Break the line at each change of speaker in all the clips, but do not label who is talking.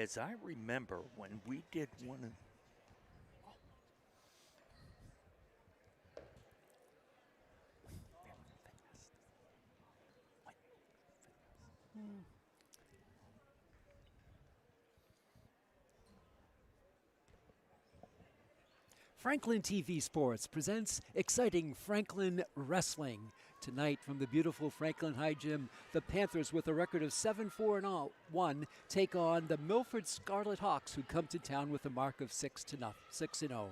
as I remember when we did one of
Franklin TV Sports presents exciting Franklin Wrestling. Tonight from the beautiful Franklin High Gym, the Panthers with a record of 7-4-1 take on the Milford Scarlet Hawks, who come to town with a mark of 6-0.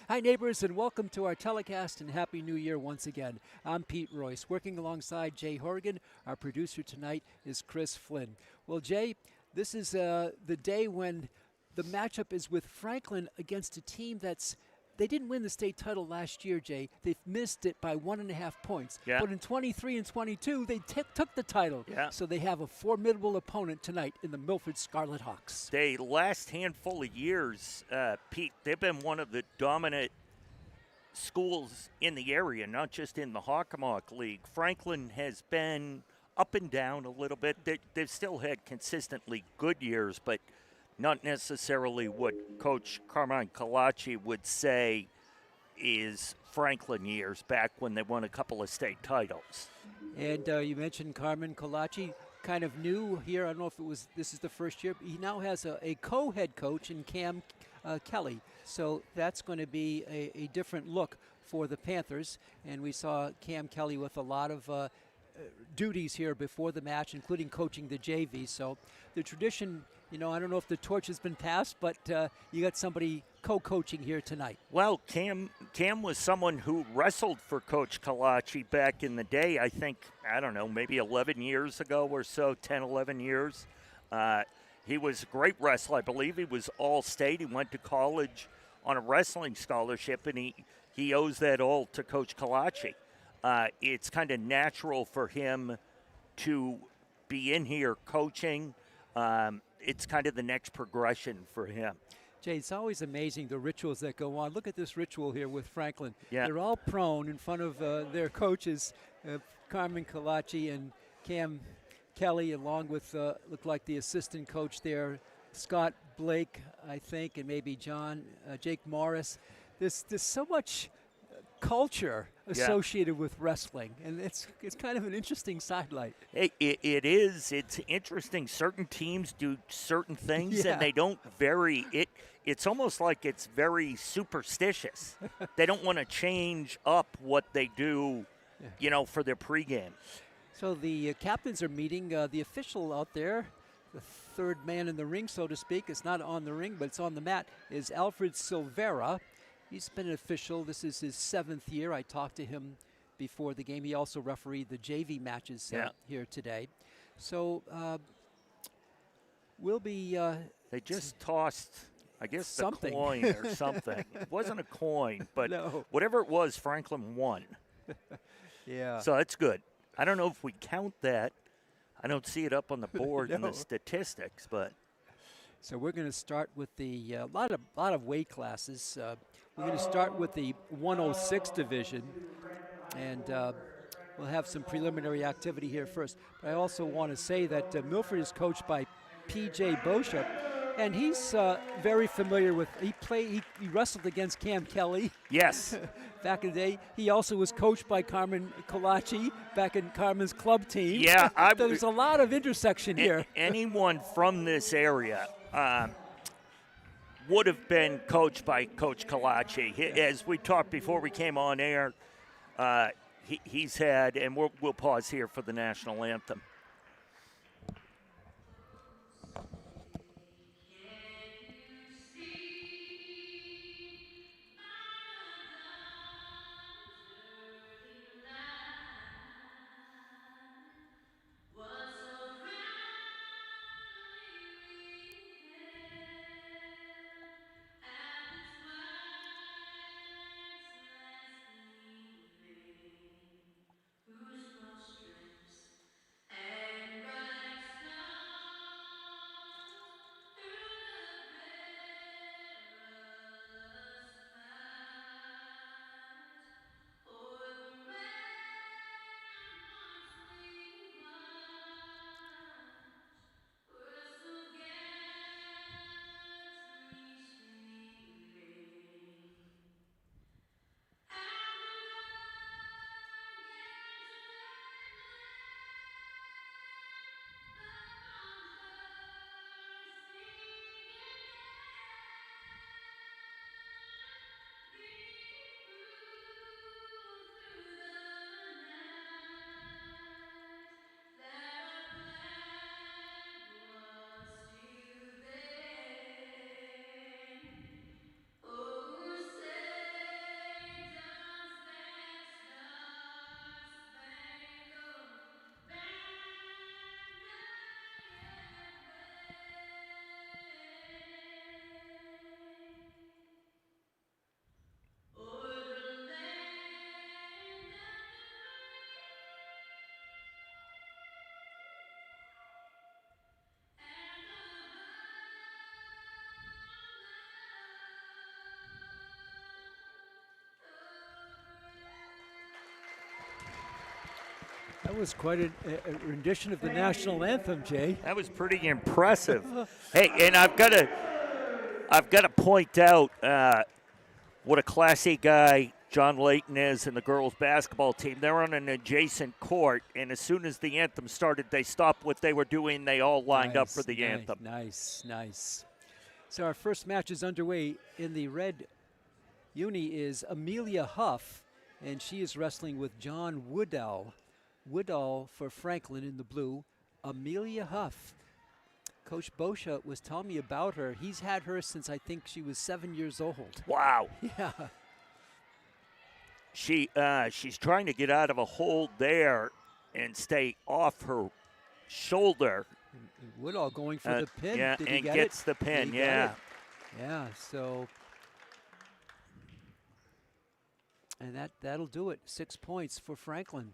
Hi neighbors, and welcome to our telecast, and Happy New Year once again. I'm Pete Royce, working alongside Jay Horgan. Our producer tonight is Chris Flynn. Well, Jay, this is the day when the matchup is with Franklin against a team they didn't win the state title last year, Jay. They've missed it by 1.5 points.
Yeah.
But in 23 and 22, they took the title.
Yeah.
So they have a formidable opponent tonight in the Milford Scarlet Hawks.
the last handful of years, Pete, they've been one of the dominant schools in the area, not just in the Hockomock League. Franklin has been up and down a little bit. They've still had consistently good years, but not necessarily what Coach Carmine Kalachi would say is Franklin years back when they won a couple of state titles.
And you mentioned Carmen Kalachi, kind of new here. I don't know if this is the first year. He now has a co-head coach in Cam Kelly. So that's going to be a different look for the Panthers. And we saw Cam Kelly with a lot of duties here before the match, including coaching the JV. So the tradition, I don't know if the torch has been passed, but you got somebody co-coaching here tonight.
Well, Cam was someone who wrestled for Coach Kalachi back in the day. I think, maybe 11 years ago or so, 10, 11 years. He was a great wrestler. I believe he was all-state. He went to college on a wrestling scholarship, and he owes that all to Coach Kalachi. It's kind of natural for him to be in here coaching. It's kind of the next progression for him.
Jay, it's always amazing the rituals that go on. Look at this ritual here with Franklin.
Yeah.
They're all prone in front of their coaches, Carmen Kalachi and Cam Kelly, along with, look like the assistant coach there, Scott Blake, I think, and maybe Jake Morris. There's so much culture associated with wrestling, and it's kind of an interesting sidelight.
It is. It's interesting. Certain teams do certain things, and they don't vary. It's almost like it's very superstitious. They don't want to change up what they do, for their pregame.
So the captains are meeting. The official out there, the third man in the ring, so to speak, it's not on the ring, but it's on the mat, is Alfred Silvera. He's been an official. This is his 7th year. I talked to him before the game. He also refereed the JV matches here today. So we'll be...
they just tossed, I guess,
something.
the coin or something. It wasn't a coin, but whatever it was, Franklin won.
Yeah.
So that's good. I don't know if we count that. I don't see it up on the board in the statistics, but...
So we're going to start with the lot of weight classes. We're going to start with the 106 division, and we'll have some preliminary activity here first. But I also want to say that Milford is coached by P.J. Boshup, and he's very familiar with. He wrestled against Cam Kelly.
Yes.
Back in the day. He also was coached by Carmen Kalachi back in Carmen's club team.
Yeah,
There's a lot of intersection here.
Anyone from this area would have been coached by Coach Kalachi. As we talked before we came on air, he's had, and we'll pause here for the national anthem.
That was quite a rendition of the national anthem, Jay.
That was pretty impressive. Hey, and I've got to point out what a classy guy John Layton is and the girls' basketball team. They're on an adjacent court, and as soon as the anthem started, they stopped what they were doing. They all lined up for the anthem.
Nice. So our first match is underway. In the red uni is Amelia Huff, and she is wrestling with John Woodall. Woodall for Franklin in the blue. Amelia Huff. Coach Boscia was telling me about her. He's had her since I think she was 7 years old.
Wow.
Yeah.
She's trying to get out of a hold there and stay off her shoulder.
Woodall going for the pin.
Yeah,
Did he
and
get
gets
it?
the pin,
He
yeah.
got it. Yeah, so. And that'll do it. 6 points for Franklin.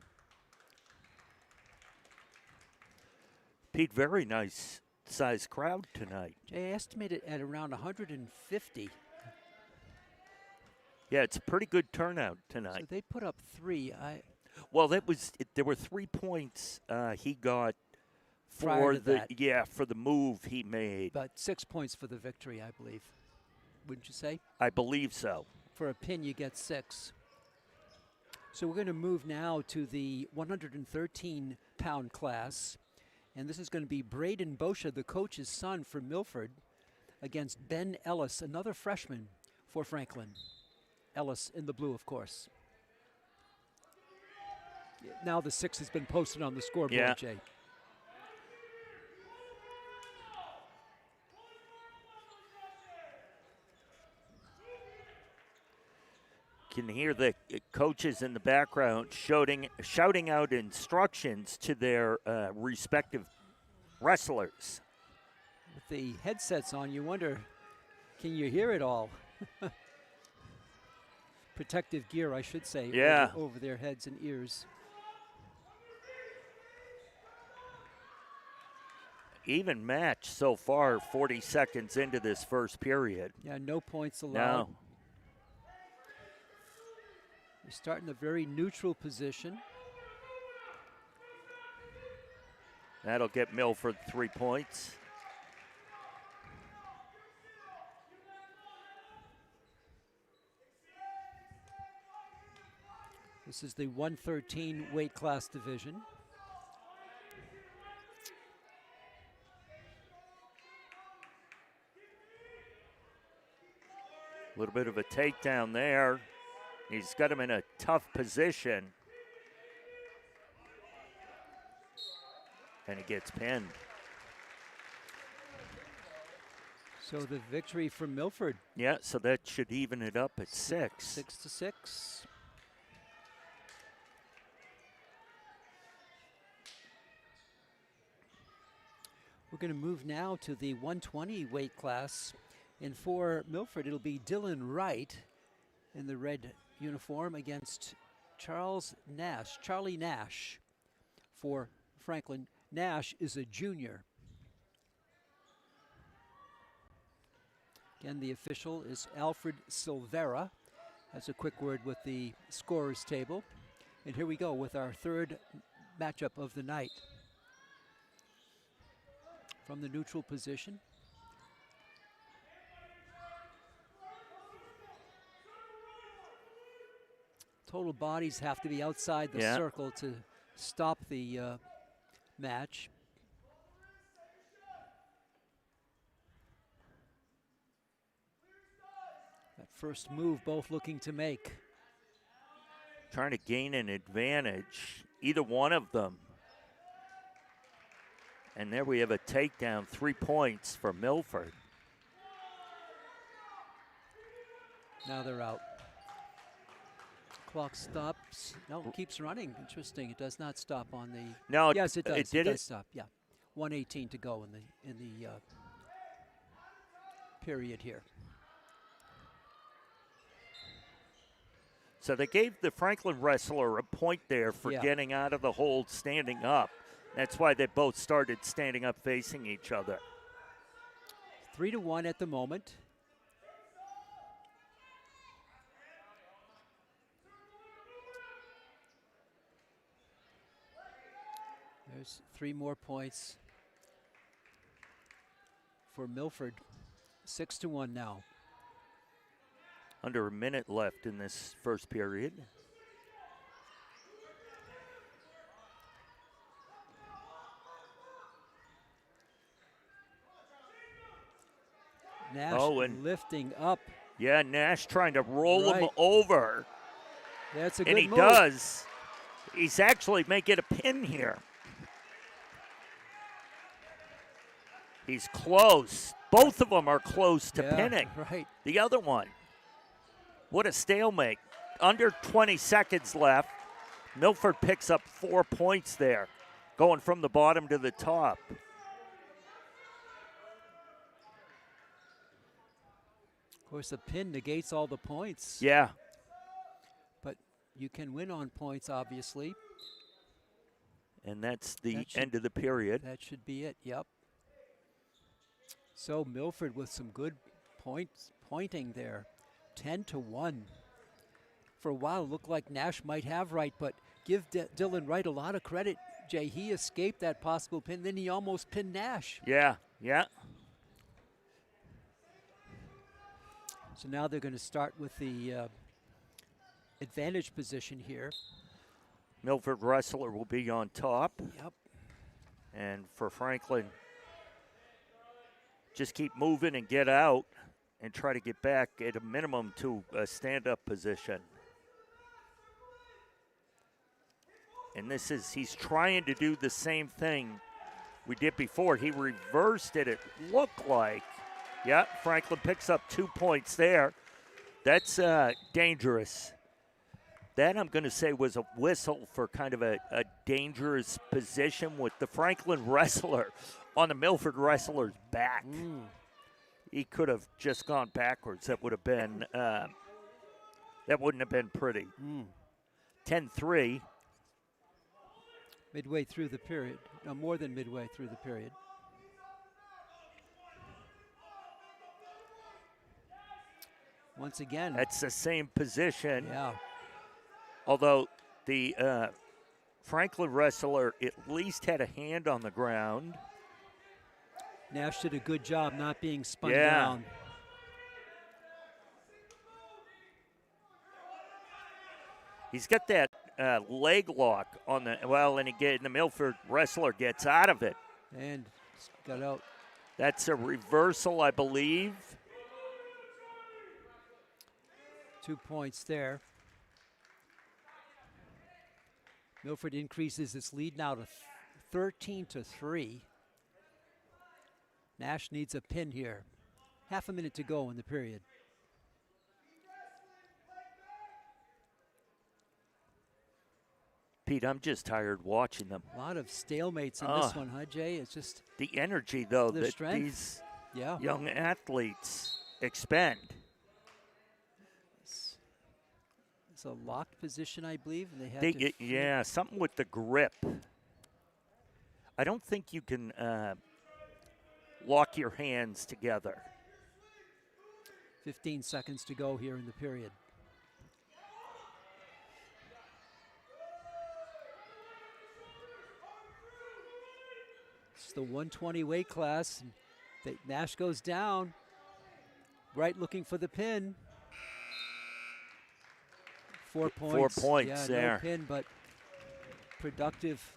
Pete, very nice size crowd tonight.
I estimate it at around 150.
Yeah, it's a pretty good turnout tonight.
So they put up 3.
Well, there were 3 points he got
Prior
for
to that.
for the move he made.
But 6 points for the victory, I believe. Wouldn't you say?
I believe so.
For a pin, you get 6. So we're going to move now to the 113-pound class. And this is going to be Braden Boscia, the coach's son for Milford, against Ben Ellis, another freshman for Franklin. Ellis in the blue, of course. Now the 6 has been posted on the scoreboard, Jay.
Can hear the coaches in the background shouting out instructions to their respective wrestlers.
With the headsets on, you wonder, can you hear it all? Protective gear, I should say, over their heads and ears.
Even match so far, 40 seconds into this first period.
Yeah, no points allowed.
No.
They start in a very neutral position.
That'll get Milford 3 points.
This is the 113 weight class division.
A little bit of a takedown there. He's got him in a tough position. And he gets pinned.
So the victory for Milford.
Yeah, so that should even it up at 6.
6-6. We're going to move now to the 120 weight class. And for Milford, it'll be Dylan Wright in the red uniform against Charlie Nash for Franklin. Nash is a junior. Again, the official is Alfred Silvera. That's a quick word with the scorers table. And here we go with our third matchup of the night. From the neutral position. Total bodies have to be outside the circle to stop the match. That first move, both looking to make.
Trying to gain an advantage, either one of them. And there we have a takedown, 3 points for Milford.
Now they're out. Clock stops. No, it keeps running. Interesting. It does not stop on the.
No,
yes, it does.
It
does stop. Yeah, 1:18 to go in the period here.
So they gave the Franklin wrestler a point there for getting out of the hold, standing up. That's why they both started standing up, facing each other.
3-1 at the moment. There's 3 more points for Milford. 6-1 now.
Under a minute left in this first period.
Nash lifting up.
Yeah, Nash trying to roll him
Right.
over.
That's a good
And he
move.
does. He's actually making a pin here. He's close. Both of them are close to pinning.
Right.
The other one. What a stalemate. Under 20 seconds left. Milford picks up 4 points there, going from the bottom to the top.
Of course, the pin negates all the points.
Yeah.
But you can win on points, obviously.
And that's the end of the period.
That should be it, yep. So Milford with some good pointing there. 10-1. For a while, it looked like Nash might have Wright, but give Dylan Wright a lot of credit, Jay. He escaped that possible pin, then he almost pinned Nash.
Yeah.
So now they're going to start with the advantage position here.
Milford wrestler will be on top.
Yep.
And for Franklin, just keep moving and get out and try to get back at a minimum to a stand-up position. And he's trying to do the same thing we did before. He reversed it looked like. Yeah, Franklin picks up 2 points there. That's dangerous. That, I'm going to say, was a whistle for kind of a dangerous position with the Franklin wrestler on the Milford wrestler's back. He could have just gone backwards. That would have been, that wouldn't have been pretty. 10-3.
Midway through the period. No, more than midway through the period. Once again.
That's the same position.
Yeah.
Although the Franklin wrestler at least had a hand on the ground.
Nash did a good job not being spun
Yeah.
down.
He's got that leg lock on the, and the Milford wrestler gets out of it.
And got out.
That's a reversal, I believe.
2 points there. Milford increases its lead now to 13-3. Nash needs a pin here. Half a minute to go in the period.
Pete, I'm just tired watching them.
A lot of stalemates in this one, huh, Jay? It's just
the energy, though,
the
that
strength.
these
Yeah.
young athletes expend.
It's a locked position, I believe. And they had
Yeah, something with the grip. I don't think you can lock your hands together.
15 seconds to go here in the period. It's the 120 weight class. And Nash goes down. Wright looking for the pin. 4 points.
4 points there.
No pin, but productive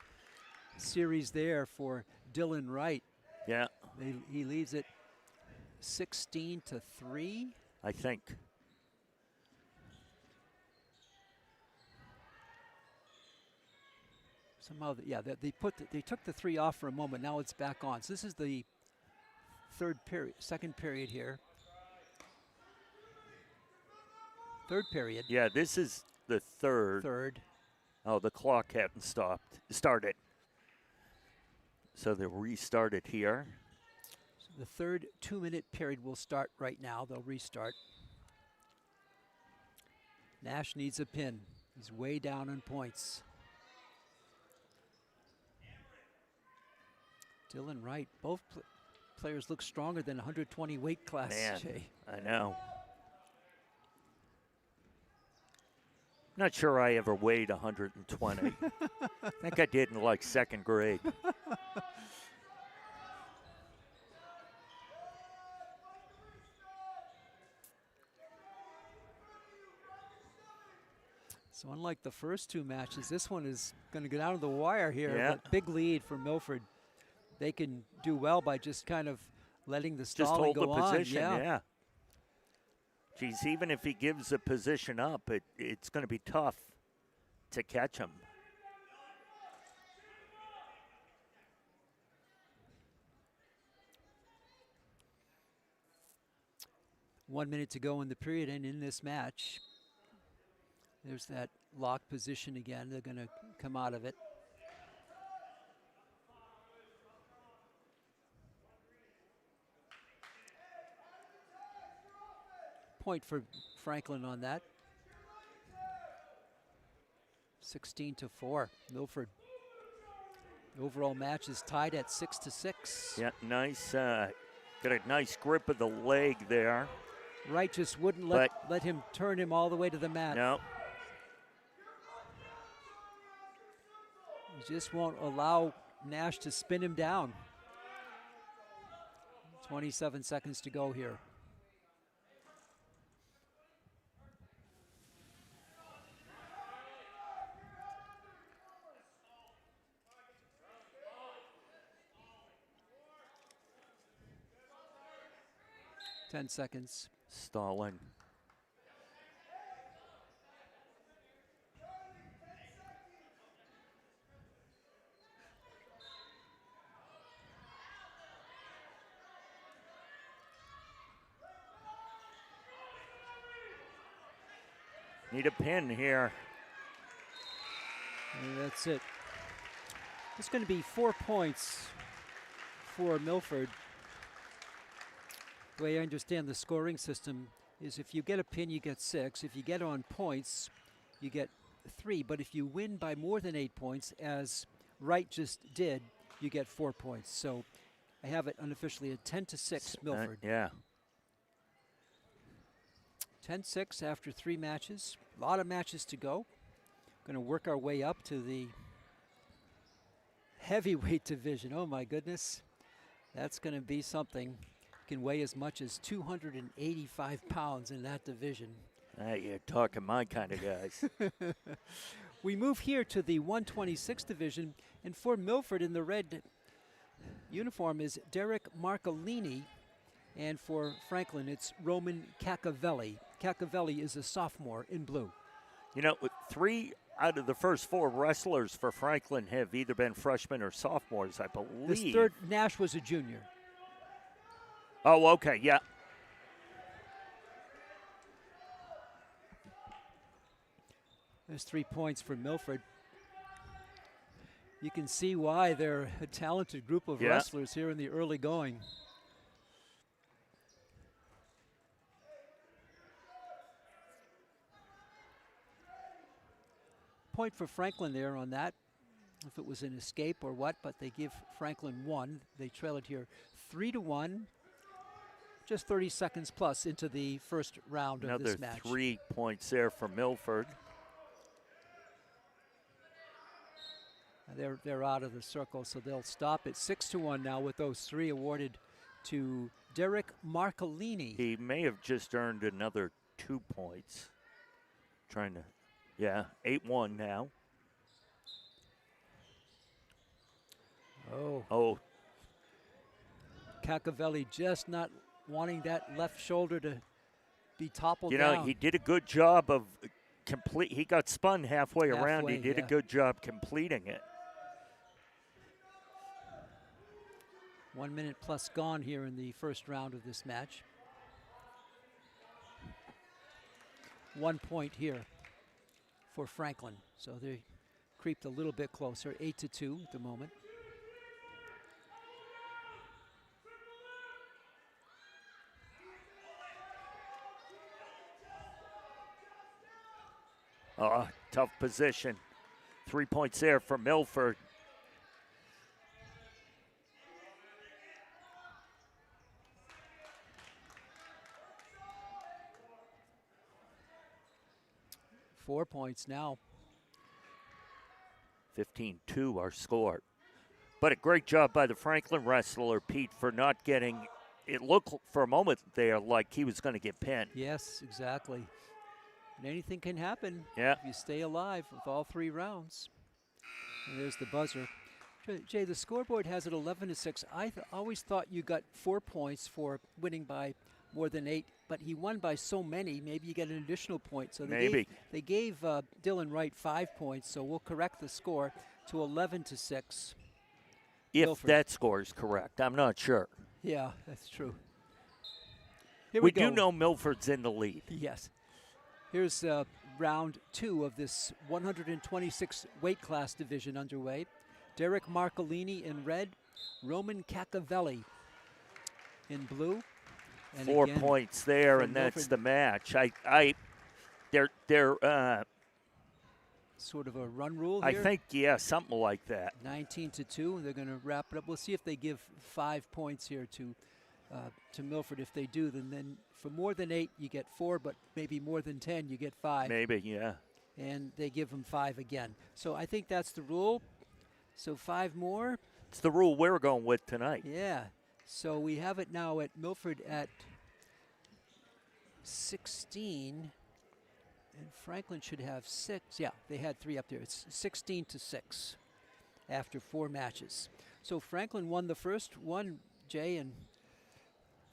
series there for Dylan Wright.
Yeah.
He leads it 16-3.
I think.
Somehow, they took the 3 off for a moment. Now it's back on. So this is the second period here. Third period.
Yeah, this is the third. Oh, the clock hadn't started. So they restarted here.
So the third 2-minute period will start right now. They'll restart. Nash needs a pin. He's way down in points. Dylan Wright, both players look stronger than 120 weight class.
Man,
Jay.
I know. Not sure I ever weighed 120. I think I did in like second grade.
So unlike the first two matches, this one is going to get out of the wire here.
Yeah.
But big lead for Milford. They can do well by just kind of letting the
Just
stalling
hold the
go on.
position, yeah. Geez, even if he gives a position up, it's going to be tough to catch him.
One minute to go in the period, and in this match, there's that lock position again. They're going to come out of it. Point for Franklin on that. 16-4, Milford. The overall match is tied at 6-6.
Yeah, nice. Got a nice grip of the leg there.
Wright just wouldn't let him turn him all the way to the mat.
No.
He just won't allow Nash to spin him down. 27 seconds to go here. Ten seconds.
Stalling. Need a pin here.
And that's it. It's going to be 4 points for Milford. The way I understand the scoring system is if you get a pin, you get 6. If you get on points, you get 3. But if you win by more than 8 points, as Wright just did, you get 4 points. So I have it unofficially at 10-6 Milford.
Yeah.
10-6 after 3 matches. A lot of matches to go. Going to work our way up to the heavyweight division. Oh my goodness. That's going to be something. Can weigh as much as 285 pounds in that division.
You're talking my kind of guys.
We move here to the 126 division, and for Milford in the red uniform is Derek Marcolini, and for Franklin it's Roman Cacavelli. Cacavelli is a sophomore in blue.
You know, 3 out of the first 4 wrestlers for Franklin have either been freshmen or sophomores, I believe.
This third, Nash was a junior.
Oh, okay, yeah.
There's 3 points for Milford. You can see why they're a talented group of wrestlers here in the early going. Point for Franklin there on that. If it was an escape or what, but they give Franklin 1. They trail it here 3-1. Just 30 seconds plus into the first round of this match.
Another 3 points there for Milford.
They're out of the circle, so they'll stop at 6-1 now with those 3 awarded to Derek Marcolini.
He may have just earned another 2 points. Trying to, 8-1 now. Oh.
Cacavelli just not wanting that left shoulder to be toppled
down.
down.
You know, he did a good job of he got spun halfway around. He did a good job completing it.
1 minute plus gone here in the first round of this match. 1 point here for Franklin. So they creeped a little bit closer, 8-2 at the moment.
Tough position. 3 points there for Milford.
4 points now.
15-2 our score. But a great job by the Franklin wrestler, Pete, for not getting, it looked for a moment there like he was going to get pinned.
Yes, exactly. And anything can happen
Yeah.
if you stay alive with all 3 rounds. And there's the buzzer. Jay, the scoreboard has it 11-6. I always thought you got 4 points for winning by more than 8, but he won by so many, maybe you get an additional point. So they gave Dylan Wright 5 points, so we'll correct the score to 11-6.
If
Milford.
that score is correct, I'm not sure.
Yeah, that's true. Here
we
go.
do know Milford's in the lead.
Yes. Here's round 2 of this 126 weight class division underway. Derek Marcolini in red, Roman Cacavelli in blue. And
4
again,
points there, and
Milford.
that's the match. They're
sort of a run rule here.
I think, yeah, something like that.
19-2. They're going to wrap it up. We'll see if they give 5 points here to Milford. If they do, then for more than 8 you get 4, but maybe more than 10 you get 5.
Maybe, yeah.
And they give them 5 again. So I think that's the rule. So 5 more.
It's the rule we're going with tonight.
Yeah. So we have it now at Milford at 16. And Franklin should have 6. Yeah, they had 3 up there. It's 16-6 after 4 matches. So Franklin won the first one, Jay, and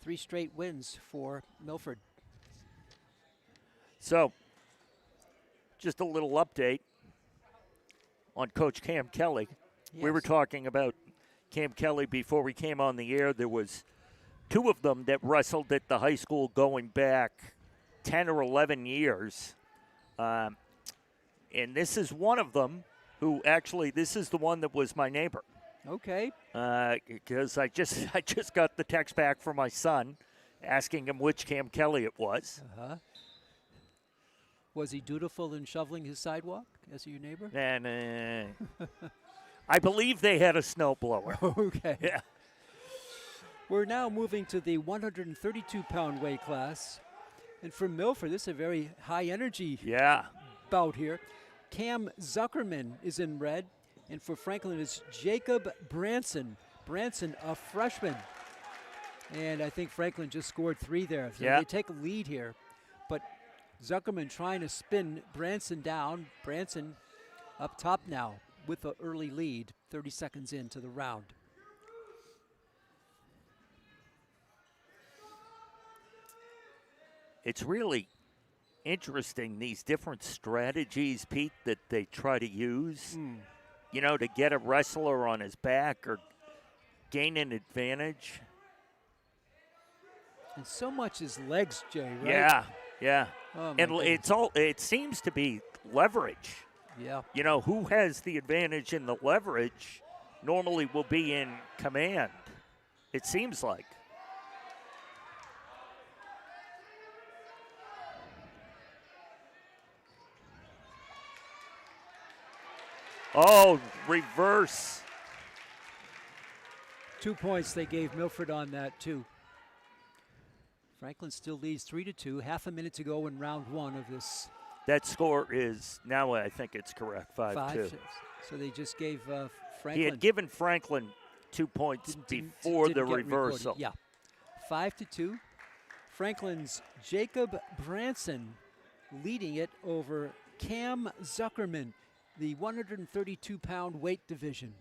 3 straight wins for Milford.
So, just a little update on Coach Cam Kelly.
Yes.
We were talking about Cam Kelly before we came on the air. There was 2 of them that wrestled at the high school going back 10 or 11 years. And this is one of them who actually, this is the one that was my neighbor.
Okay.
Because I just got the text back from my son asking him which Cam Kelly it was.
Uh-huh. Was he dutiful in shoveling his sidewalk as your neighbor?
And I believe they had a snowblower.
Okay.
Yeah.
We're now moving to the 132-pound weight class. And for Milford, this is a very high-energy bout here. Cam Zuckerman is in red. And for Franklin, it's Jacob Branson. Branson, a freshman. And I think Franklin just scored 3 there. So they take a lead here. But Zuckerman trying to spin Branson down. Branson up top now with an early lead, 30 seconds into the round.
It's really interesting, these different strategies, Pete, that they try to use, you know, to get a wrestler on his back or gain an advantage.
And so much is legs, Jay, right?
Yeah, yeah.
Oh,
and
goodness.
it seems to be leverage.
Yeah.
You know, who has the advantage in the leverage normally will be in command, it seems like. Oh, reverse.
2 points they gave Milford on that, too. Franklin still leads 3-2. Half a minute to go in round 1 of this.
That score is, now I think it's correct, 5-2.
So they just gave Franklin.
He had given Franklin 2 points before the reversal.
Yeah. 5-2. Franklin's Jacob Branson leading it over Cam Zuckerman, the 132-pound weight division.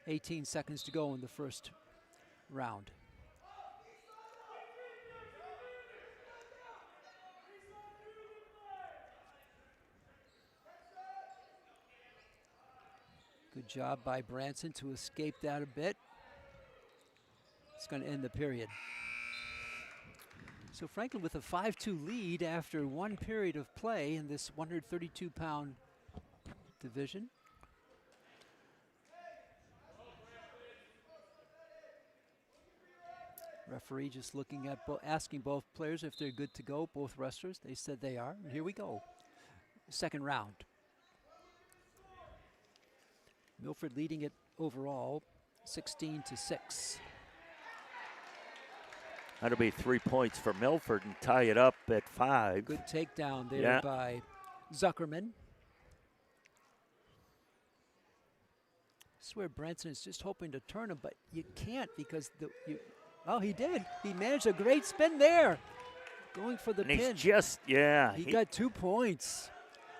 18 seconds to go in the first round. Good job by Branson to escape that a bit. It's going to end the period. So Franklin with a 5-2 lead after 1 period of play in this 132-pound division. Referee just looking at, asking both players if they're good to go, both wrestlers. They said they are, and here we go. Second round. Milford leading it overall, 16-6.
That'll be 3 points for Milford and tie it up at 5.
Good takedown there by Zuckerman. I swear Branson is just hoping to turn him, but you can't because he did. He managed a great spin there. Going for the
and
pin.
He
got 2 points.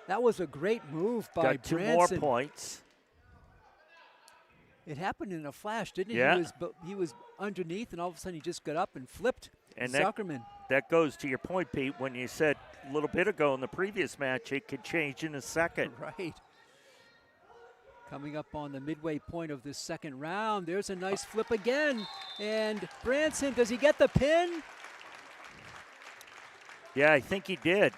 That was a great move by
got 2
Branson.
more points.
It happened in a flash, didn't it?
Yeah.
He was underneath, and all of a sudden he just got up and flipped
And
Zuckerman.
That goes to your point, Pete, when you said a little bit ago in the previous match it could change in a second.
Right. Coming up on the midway point of this second round, there's a nice flip again. And Branson, does he get the pin?
Yeah, I think he did.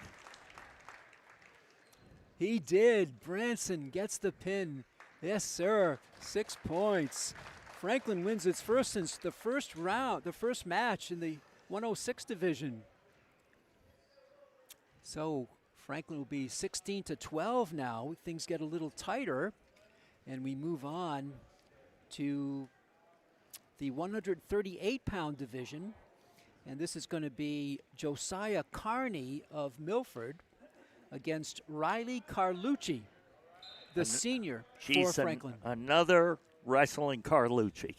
He did. Branson gets the pin. Yes, sir. 6 points. Franklin wins its first since the first match in the 106 division. So Franklin will be 16-12 now. Things get a little tighter, and we move on to the 138-pound division. And this is going to be Josiah Carney of Milford against Riley Carlucci, the senior for Franklin.
Another wrestling Carlucci.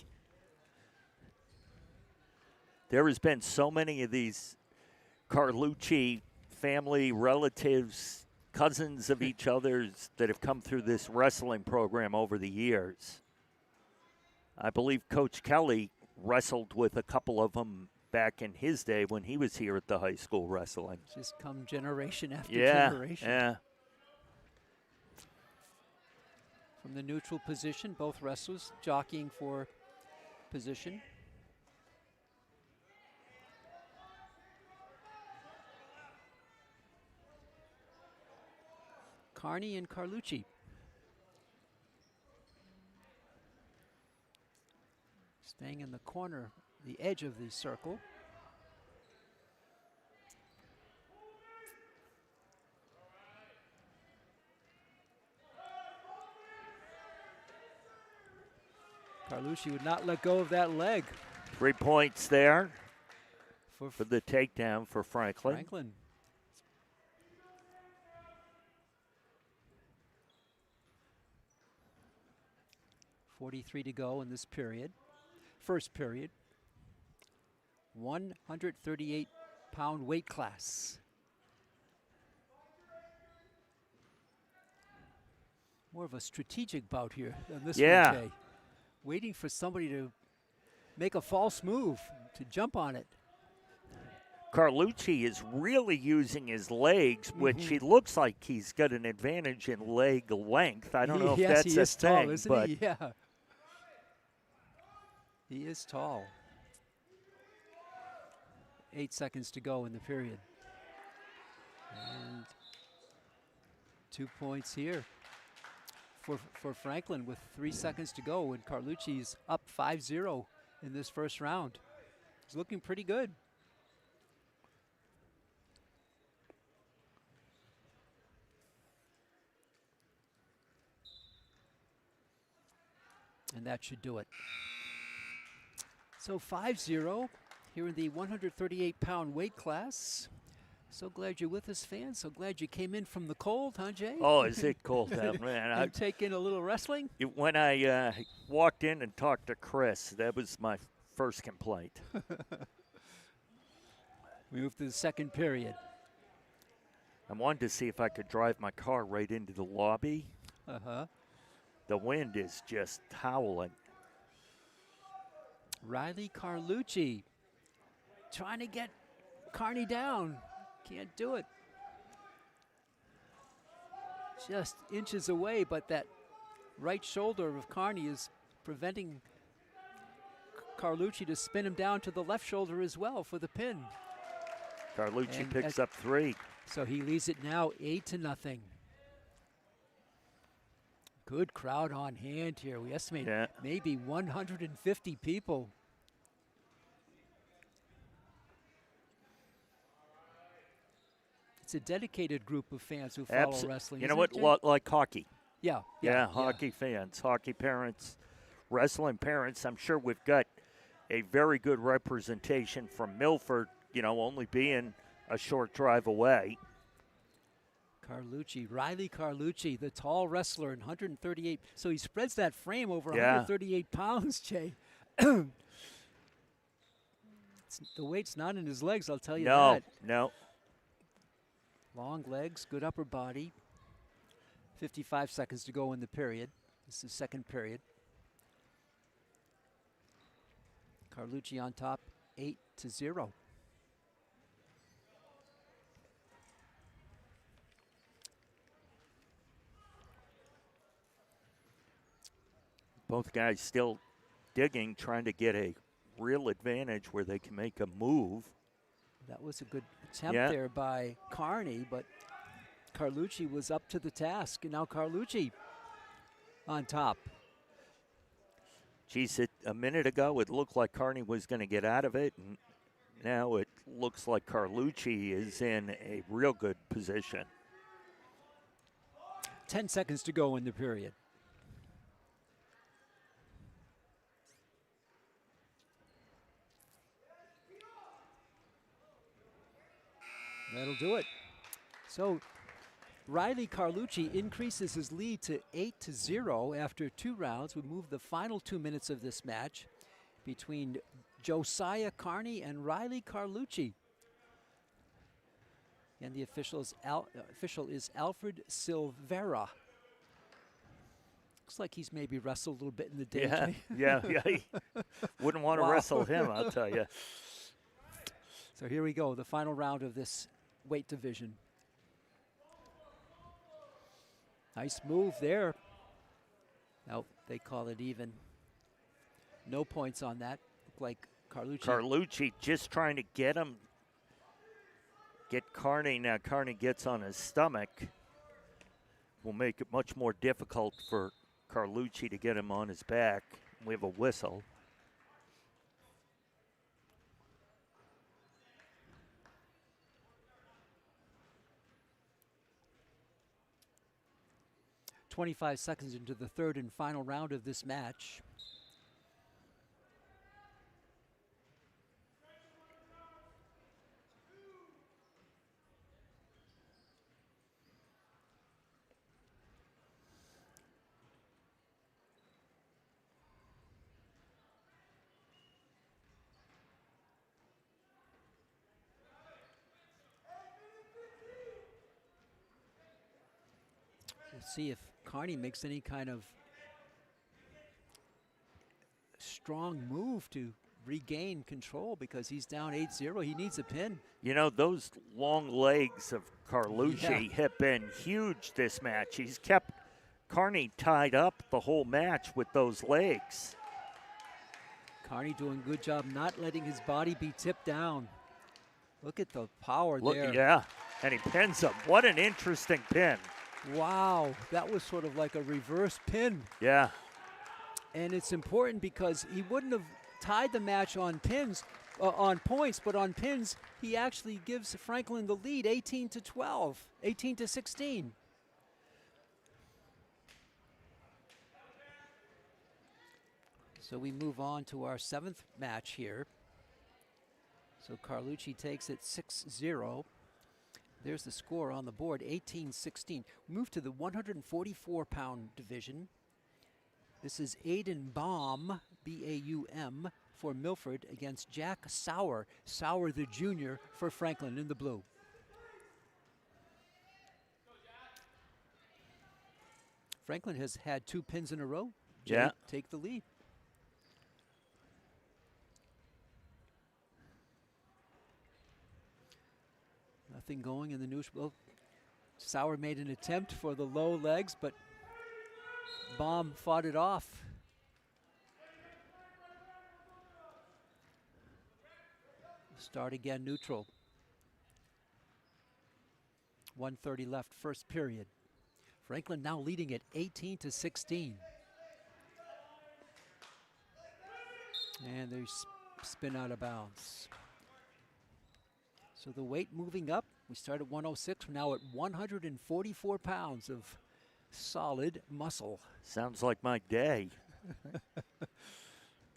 There has been so many of these Carlucci family, relatives, cousins of each other's that have come through this wrestling program over the years. I believe Coach Kelly wrestled with a couple of them back in his day when he was here at the high school wrestling.
Just come generation after generation.
Yeah.
From the neutral position, both wrestlers jockeying for position. Carney and Carlucci. Staying in the corner, the edge of the circle. Carlucci would not let go of that leg.
3 points there for the takedown for Franklin.
43 to go in this period. First period. 138-pound weight class. More of a strategic bout here than this one, Jay. Waiting for somebody to make a false move, to jump on it.
Carlucci is really using his legs, which he looks like he's got an advantage in leg length. I don't know if that's
he
a
is
thing,
tall, isn't
but
he? Yeah. He is tall. 8 seconds to go in the period. And 2 points here for Franklin with 3 seconds to go, and Carlucci's up 5-0 in this first round. He's looking pretty good. And that should do it. So 5-0 here in the 138-pound weight class. So glad you're with us, fans. So glad you came in from the cold, huh, Jay?
Oh, is it cold out, man?
And take in a little wrestling?
When I walked in and talked to Chris, that was my first complaint.
We move to the second period.
I wanted to see if I could drive my car right into the lobby. The wind is just howling.
Riley Carlucci trying to get Carney down. Can't do it. Just inches away, but that right shoulder of Carney is preventing Carlucci to spin him down to the left shoulder as well for the pin.
Carlucci picks up 3.
So he leads it now 8-0. Good crowd on hand here. We estimate maybe 150 people. It's a dedicated group of fans who follow wrestling.
You know what? Like hockey.
Yeah,
hockey fans, hockey parents, wrestling parents. I'm sure we've got a very good representation from Milford, only being a short drive away.
Riley Carlucci, the tall wrestler, 138. So he spreads that frame over 138 pounds, Jay. The weight's not in his legs, I'll tell you that.
No.
Long legs, good upper body. 55 seconds to go in the period. This is the second period. Carlucci on top, 8-0.
Both guys still digging, trying to get a real advantage where they can make a move.
That was a good attempt there by Carney, but Carlucci was up to the task, and now Carlucci on top.
Geez, a minute ago it looked like Carney was going to get out of it, and now it looks like Carlucci is in a real good position.
10 seconds to go in the period. That'll do it. So Riley Carlucci increases his lead to 8-0 after 2 rounds. We move the final 2 minutes of this match between Josiah Carney and Riley Carlucci. And the official is Alfred Silvera. Looks like he's maybe wrestled a little bit in the day.
Yeah. Wouldn't want to wrestle him, I'll tell you.
So here we go, the final round of this weight division. Nice move there. Nope, they call it even. No points on that. Look like
Carlucci just trying to get Carney. Now Carney gets on his stomach. Will make it much more difficult for Carlucci to get him on his back. We have a whistle.
.25 seconds into the third and final round of this match. We'll see if Carney makes any kind of strong move to regain control because he's down 8-0. He needs a pin.
Those long legs of Carlucci have been huge this match. He's kept Carney tied up the whole match with those legs.
Carney doing a good job not letting his body be tipped down. Look at the power there.
Yeah, and he pins him. What an interesting pin.
Wow, that was sort of like a reverse pin.
Yeah.
And it's important because he wouldn't have tied the match on points, but on pins, he actually gives Franklin the lead, 18-12, 18-16. So we move on to our 7th match here. So Carlucci takes it 6-0. There's the score on the board, 18-16. Move to the 144-pound division. This is Aiden Baum, B-A-U-M, for Milford against Jack Sauer. Sauer, the junior, for Franklin in the blue. Franklin has had 2 pins in a row. Jay, take the lead. Nothing going in the news. Well, Sauer made an attempt for the low legs, but Baum fought it off. Start again neutral. 1:30 left, first period. Franklin now leading at 18-16. And they spin out of bounds. So the weight moving up. We start at 106. We're now at 144 pounds of solid muscle.
Sounds like my day.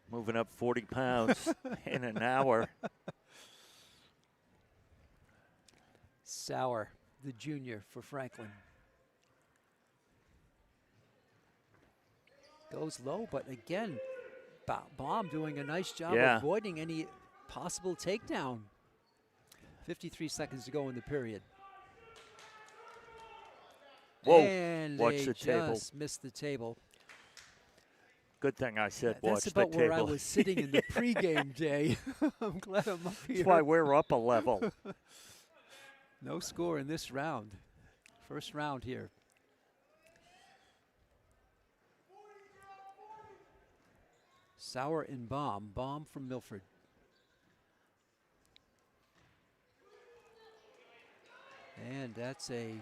Moving up 40 pounds in an hour.
Sauer, the junior for Franklin. Goes low, but again, Baum doing a nice job avoiding any possible takedown. 53 seconds to go in the period.
Whoa,
and
watch
they
the table.
just missed the table.
Good thing I said watch the
table. That's about where I
table.
was sitting in the pregame day. I'm glad I'm up here.
That's why we're up a level.
No score in this round. First round here. Sauer and Baum. Baum from Milford. And that's a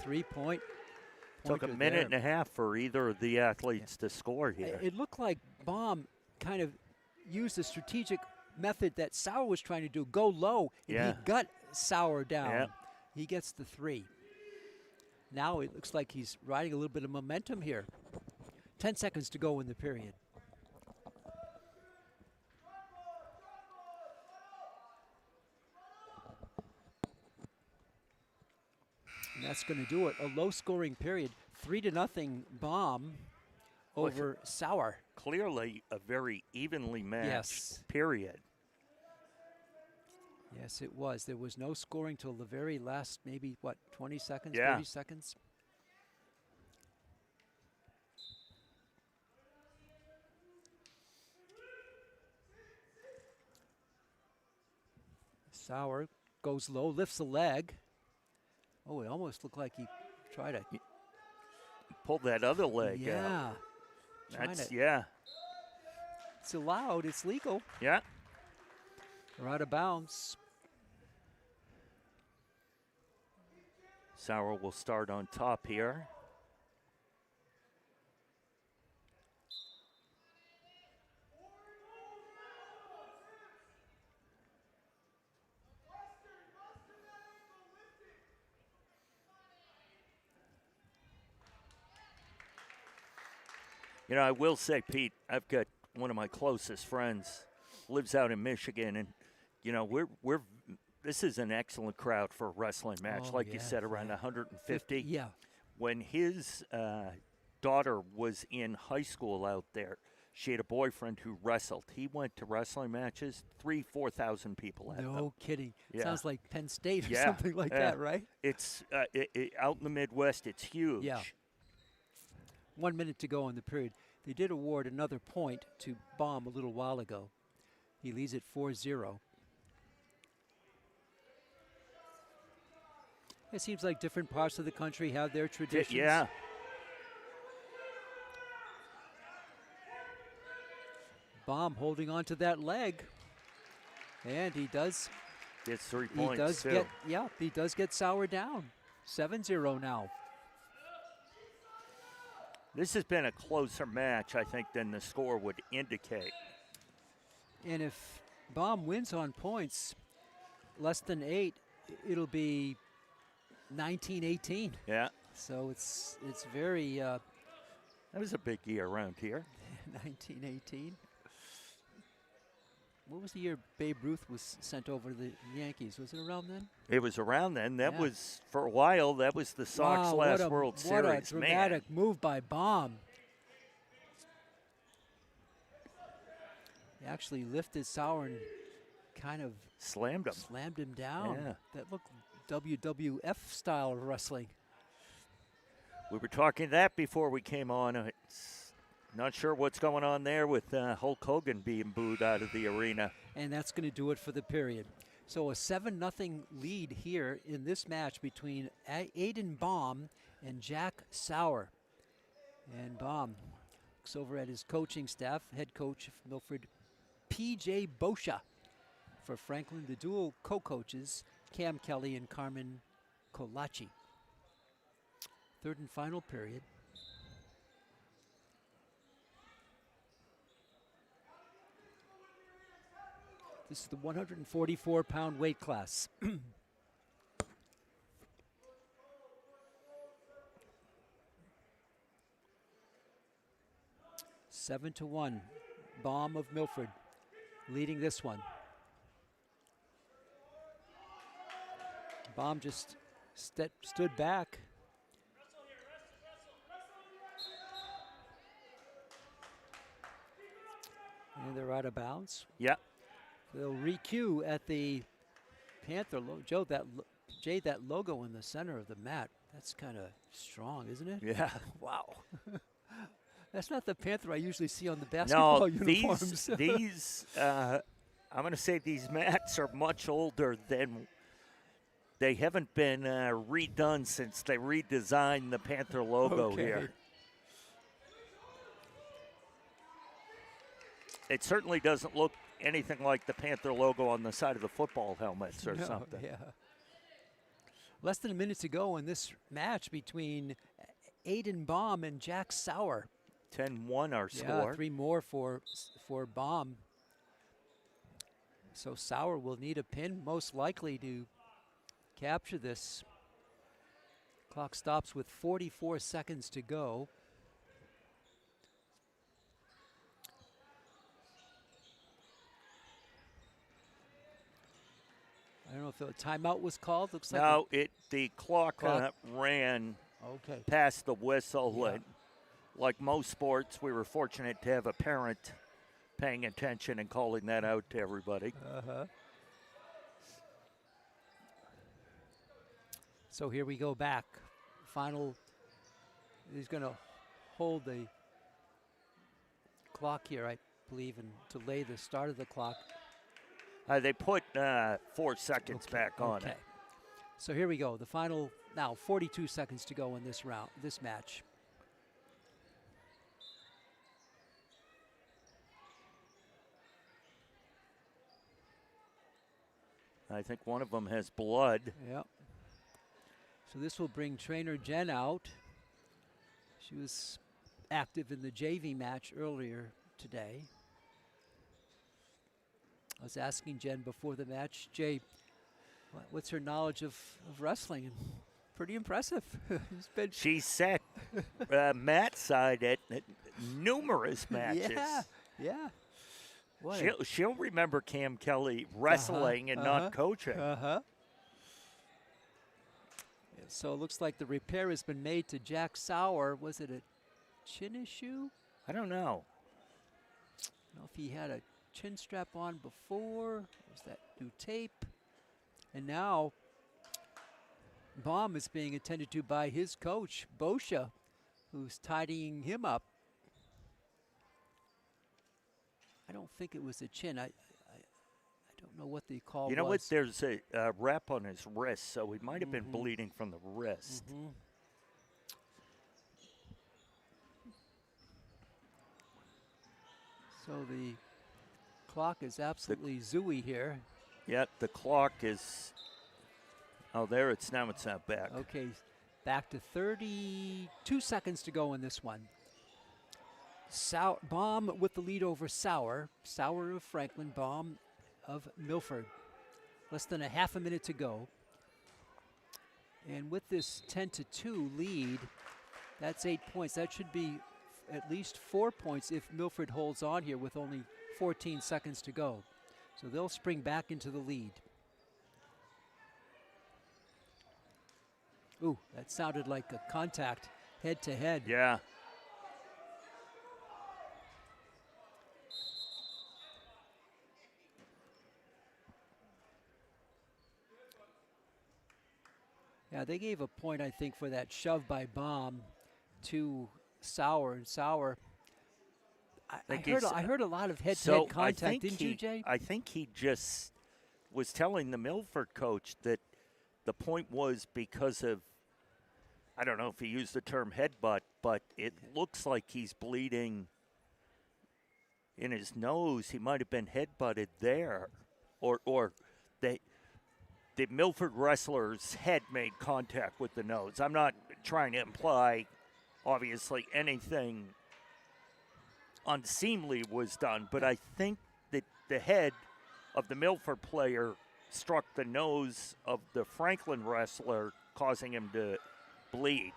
3-point.
Took a minute and a half for either of the athletes to score here.
It looked like Baum kind of used the strategic method that Sauer was trying to do, go low, and he got Sauer down.
Yeah.
He gets the 3. Now it looks like he's riding a little bit of momentum here. 10 seconds to go in the period. And that's going to do it. A low-scoring period. 3-0 Baum over Sauer.
Clearly a very evenly matched period.
Yes, it was. There was no scoring till the very last, maybe, 20 seconds, 30 seconds? Sauer goes low, lifts a leg. Oh, it almost looked like he tried to
pull that other leg out.
It's allowed. It's legal.
Yeah.
They're out of bounds.
Sauer will start on top here. You know, I will say, Pete, I've got one of my closest friends lives out in Michigan, and you know, this is an excellent crowd for a wrestling match, you said, around 150.
Yeah.
When his daughter was in high school out there, she had a boyfriend who wrestled. He went to wrestling matches, 3,000-4,000 people at them.
No kidding.
Yeah.
Sounds like Penn State or something like that, right?
It's out in the Midwest. It's huge.
Yeah. 1 minute to go in the period. They did award another point to Baum a little while ago. He leads at 4-0. It seems like different parts of the country have their traditions.
Yeah.
Baum holding on to that leg. And he does.
Gets 3 points,
he does get Sauer down. 7-0 now.
This has been a closer match, I think, than the score would indicate.
And if Baum wins on points, less than 8, it'll be 19-18.
Yeah.
So it's very.
That was a big year around here.
1918. What was the year Babe Ruth was sent over to the Yankees? Was it around then?
It was around then. That was, for a while, that was the Sox last World Series.
What a dramatic move by Baum. He actually lifted Sauer and kind of
slammed him
down.
Yeah.
That looked WWF style wrestling.
We were talking that before we came on. Not sure what's going on there with Hulk Hogan being booed out of the arena.
And that's going to do it for the period. So a 7-0 lead here in this match between Aiden Baum and Jack Sauer. And Baum looks over at his coaching staff, head coach of Milford, P.J. Boscia. For Franklin, the dual co-coaches, Cam Kelly and Carmen Colaci. Third and final period. This is the 144-pound weight class. 7-1. Baum of Milford leading this one. Baum just stood back. And they're out of bounds.
Yeah.
They'll re-cue at the Panther logo. Joe, that logo in the center of the mat, that's kind of strong, isn't it?
Yeah.
Wow. That's not the Panther I usually see on the basketball uniforms.
I'm going to say these mats are much older than, they haven't been redone since they redesigned the Panther logo here. It certainly doesn't look anything like the Panther logo on the side of the football helmets or something.
Yeah. Less than a minute to go in this match between Aiden Baum and Jack Sauer.
10-1 our score.
Yeah, 3 more for Baum. So Sauer will need a pin, most likely, to capture this. Clock stops with 44 seconds to go. I don't know if a timeout was called. Looks like
no, the clock ran past the whistle.
Yeah.
And like most sports, we were fortunate to have a parent paying attention and calling that out to everybody.
So here we go back. Final, he's going to hold the clock here, I believe, and delay the start of the clock.
They put 4 seconds back on it.
So here we go. The final, now 42 seconds to go in this match.
I think one of them has blood.
Yep. So this will bring trainer Jen out. She was active in the JV match earlier today. I was asking Jen before the match, Jay, what's her knowledge of wrestling? And pretty impressive.
She set Matt's side at numerous matches.
Yeah.
She'll remember Cam Kelly wrestling and not coaching.
So it looks like the repair has been made to Jack Sauer. Was it a chin issue?
I don't know.
I don't know if he had a chin strap on before. Was that new tape? And now Baum is being attended to by his coach, Boscia, who's tidying him up. I don't think it was a chin. I don't know what the call was.
You know what? There's a wrap on his wrist, so he might have been bleeding from the wrist.
So the clock is absolutely zooey here.
Yeah, the clock is. Oh, there it's now. It's not back.
Okay, back to 32 seconds to go in this one. Baum with the lead over Sauer. Sauer of Franklin, Baum of Milford. Less than a half a minute to go. And with this 10-2 lead, that's 8 points. That should be at least 4 points if Milford holds on here with only 14 seconds to go. So they'll spring back into the lead. Ooh, that sounded like a contact head to head.
Yeah.
Yeah, they gave a point, I think, for that shove by Baum to Sauer. And Sauer, I heard a lot of head-to-head contact, didn't you, Jay?
I think he just was telling the Milford coach that the point was because of, I don't know if he used the term headbutt, but it looks like he's bleeding in his nose. He might have been headbutted there, or the Milford wrestler's head made contact with the nose. I'm not trying to imply, obviously, anything unseemly was done, but I think that the head of the Milford player struck the nose of the Franklin wrestler, causing him to bleed.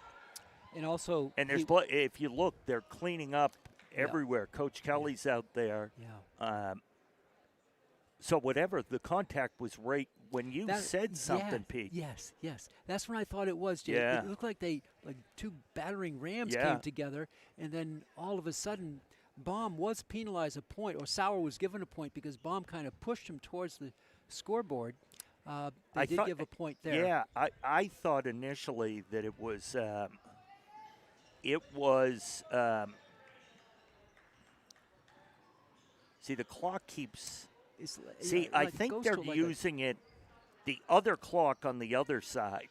And also,
and there's blood. If you look, they're cleaning up everywhere. Coach Kelly's out there.
Yeah.
So whatever, the contact was right when you said something, Pete.
Yes. That's when I thought it was, Jay.
Yeah.
It looked like two battering rams came together, and then all of a sudden, Baum was penalized a point, or Sauer was given a point because Baum kind of pushed him towards the scoreboard. They did give a point there.
Yeah, I thought initially that it was see, the clock keeps. I think they're using it, the other clock on the other side,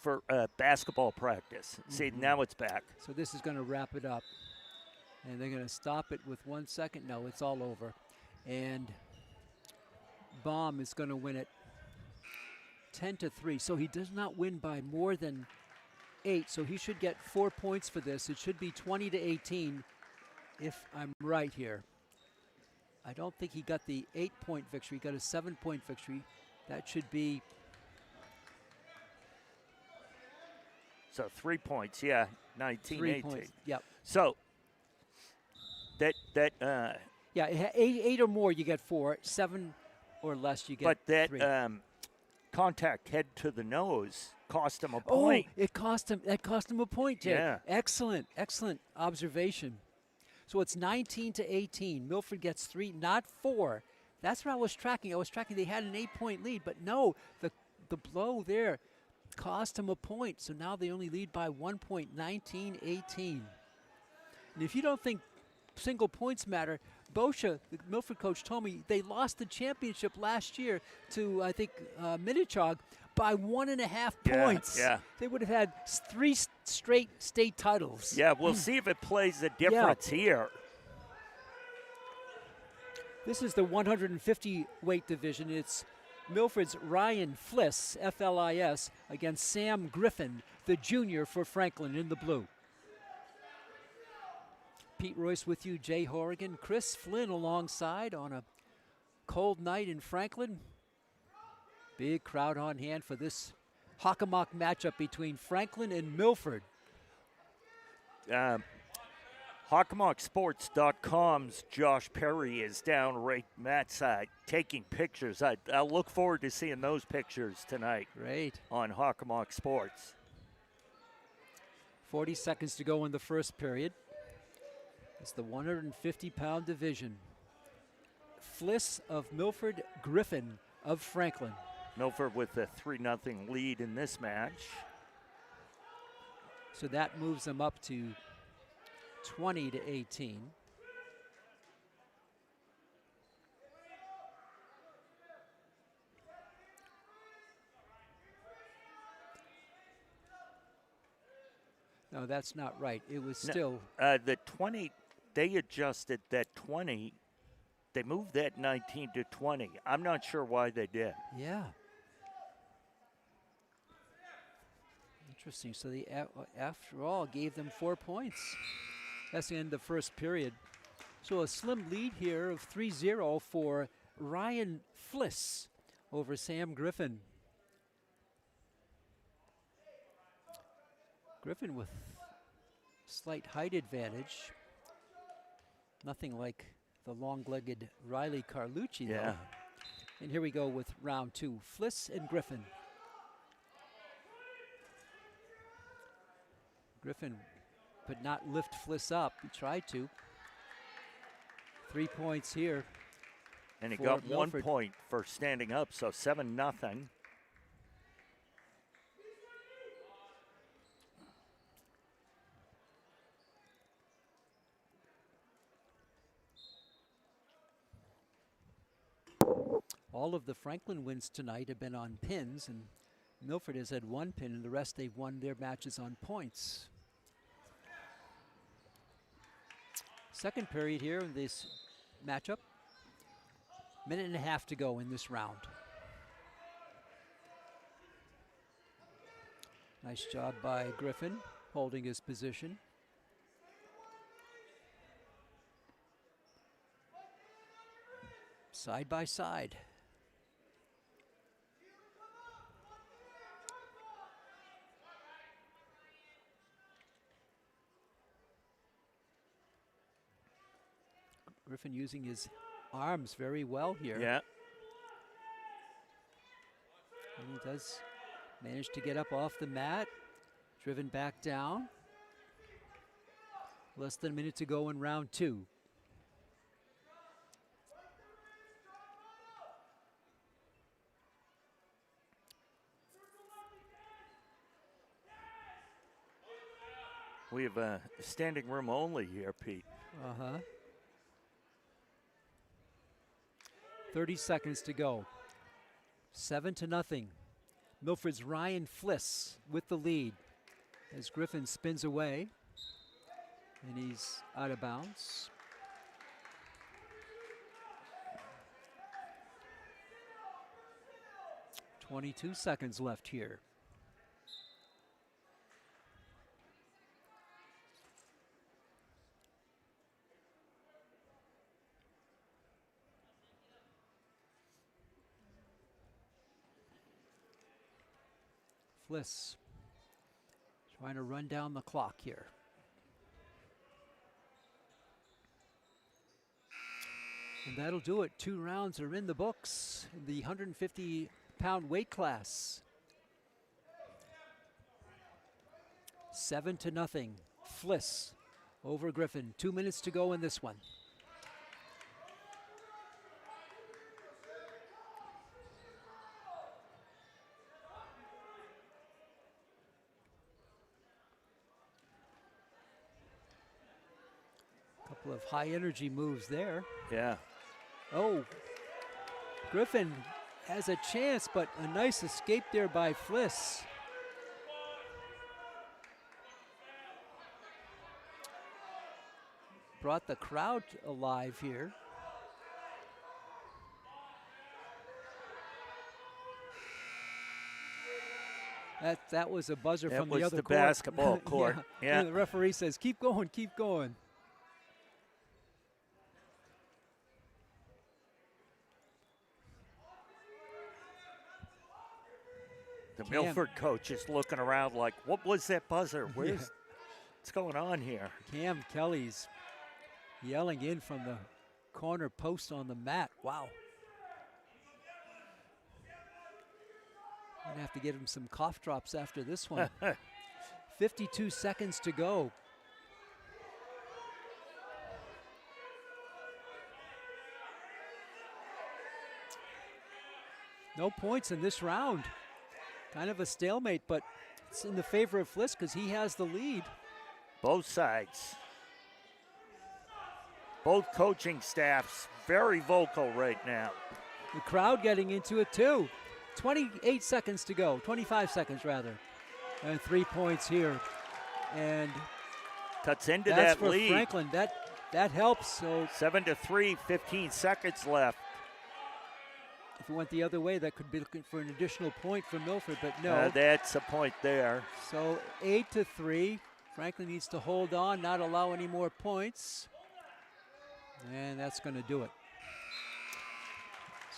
for basketball practice. Mm-hmm. See, now it's back.
So this is going to wrap it up. And they're going to stop it with 1 second. No, it's all over. And Baum is going to win it 10-3. So he does not win by more than 8. So he should get 4 points for this. It should be 20-18 if I'm right here. I don't think he got the 8-point victory. He got a 7-point victory. That should be.
So 3 points, 19-18.
3 points, yep.
So that
yeah, 8 or more you get 4. 7 or less you get 3.
But that contact head to the nose cost him a point.
Oh, it cost him a point, Jay.
Yeah.
Excellent observation. So it's 19-18. Milford gets 3, not 4. That's what I was tracking. They had an 8-point lead, but no, the blow there cost him a point. So now they only lead by 1 point, 19-18. And if you don't think single points matter, Boscia, the Milford coach, told me they lost the championship last year to, I think, Minichog by 1.5 points.
Yeah.
They would have had 3 straight state titles.
Yeah, we'll see if it plays a difference here.
This is the 150 weight division. It's Milford's Ryan Fliss, F-L-I-S, against Sam Griffin, the junior for Franklin in the blue. Pete Royce with you, Jay Horrigan, Chris Flynn alongside on a cold night in Franklin. Big crowd on hand for this Hockomock matchup between Franklin and Milford.
HockomockSports.com's Josh Perry is down right Matt's side taking pictures. I look forward to seeing those pictures tonight.
Great.
On Hockomock Sports.
40 seconds to go in the first period. It's the 150-pound division. Fliss of Milford, Griffin of Franklin.
Milford with a 3-0 lead in this match.
So that moves them up to 20-18. No, that's not right. It was still
the 20. They adjusted that 20. They moved that 19 to 20. I'm not sure why they did.
Yeah. Interesting. So they, after all, gave them 4 points. That's the end of the first period. So a slim lead here of 3-0 for Ryan Fliss over Sam Griffin. Griffin with slight height advantage. Nothing like the long-legged Riley Carlucci, though. And here we go with round 2. Fliss and Griffin. Griffin could not lift Fliss up. He tried to. 3 points here.
And he got Milford. 1 point for standing up, so 7-0.
All of the Franklin wins tonight have been on pins, and Milford has had 1 pin, and the rest they've won their matches on points. Second period here in this matchup. 1.5 minutes to go in this round. Nice job by Griffin holding his position. Side by side. Griffin using his arms very well here.
Yeah.
And he does manage to get up off the mat, driven back down. Less than a minute to go in round 2.
We have a standing room only here, Pete.
30 seconds to go. 7-0. Milford's Ryan Fliss with the lead as Griffin spins away, and he's out of bounds. .22 seconds left here. Fliss trying to run down the clock here. And that'll do it. 2 rounds are in the books in the 150-pound weight class. 7-0. Fliss over Griffin. 2 minutes to go in this one. Couple of high energy moves there.
Yeah.
Oh, Griffin has a chance, but a nice escape there by Fliss. Brought the crowd alive here. That was a buzzer
That
from
was
the other
the
court.
basketball court. Yeah.
And the referee says, keep going, keep going.
The Milford coach is looking around like, what was that buzzer? What's going on here?
Cam Kelly's yelling in from the corner post on the mat. Wow. Gonna have to get him some cough drops after this one. 52 seconds to go. No points in this round. Kind of a stalemate, but it's in the favor of Fliss because he has the lead.
Both sides. Both coaching staffs very vocal right now.
The crowd getting into it too. 28 seconds to go, 25 seconds rather. And 3 points here. And
cuts into
that's
that
for
lead.
Franklin. That helps. So
7-3, 15 seconds left.
if it went the other way, that could be looking for an additional point for Milford, but no.
That's a point there.
So 8-3. Franklin needs to hold on, not allow any more points. And that's going to do it.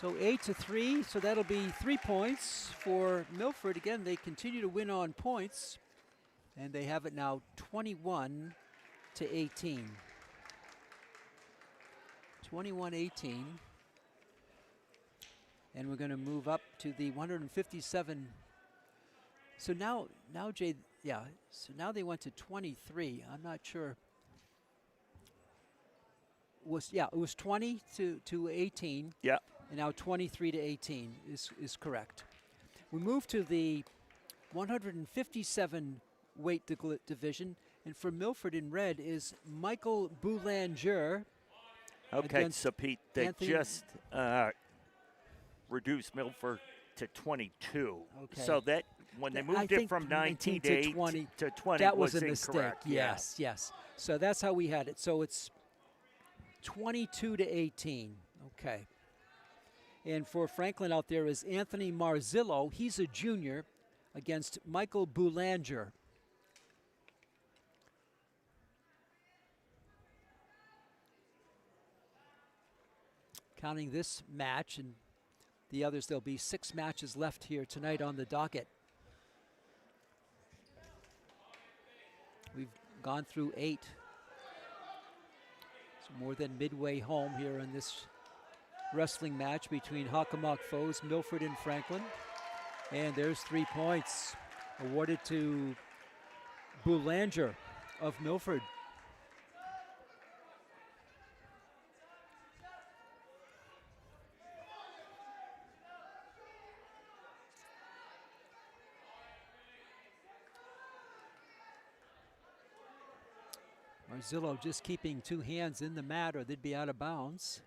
So 8-3, so that'll be 3 points for Milford. Again, they continue to win on points, and they have it now 21-18. 21-18. And we're going to move up to the 157. So now Jay, yeah, so now they went to 23. I'm not sure. It was 20 to 18.
Yeah.
And now 23-18 is correct. We move to the 157 weight division, and for Milford in red is Michael Boulanger.
Okay, so Pete, they
Anthony
just reduced Milford to 22.
Okay.
So that when they moved it from 19 to 20,
that was a
incorrect.
mistake. Yes. So that's how we had it. So it's 22-18. Okay. And for Franklin out there is Anthony Marzillo. He's a junior against Michael Boulanger. Counting this match and the others, there'll be 6 matches left here tonight on the docket. We've gone through 8. So More than midway home here in this wrestling match between Hockomock foes Milford and Franklin. And there's 3 points awarded to Boulanger of Milford. Marzillo just keeping 2 hands in the mat or they'd be out of bounds.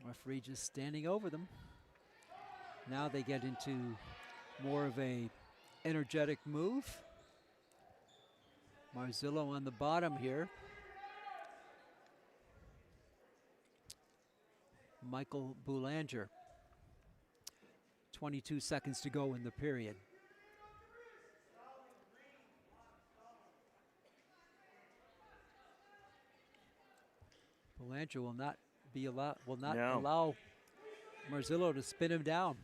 Referee just standing over them. Now they get into more of a energetic move. Marzillo on the bottom here. Michael Boulanger. 22 seconds to go in the period. Boulanger will not allow Marzillo to spin him down.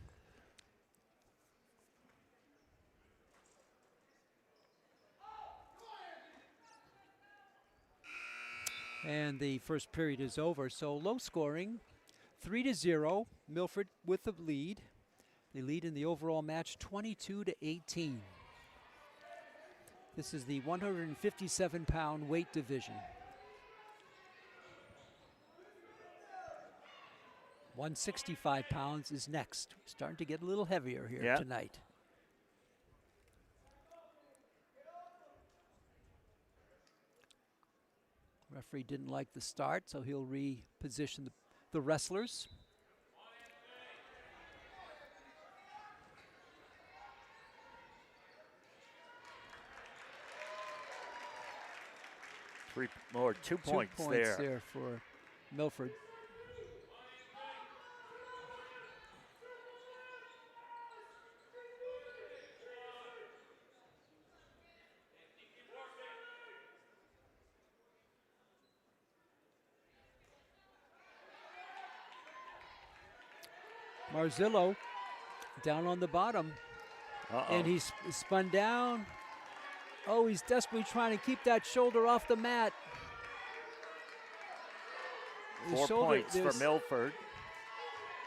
And the first period is over, so low scoring, 3-0, Milford with the lead. They lead in the overall match 22-18. This is the 157-pound weight division. 165 pounds is next. Starting to get a little heavier here tonight. Referee didn't like the start, so he'll reposition the wrestlers.
Two points
there for Milford. Marzillo down on the bottom. And he's spun down. Oh, he's desperately trying to keep that shoulder off the mat.
4 points for Milford.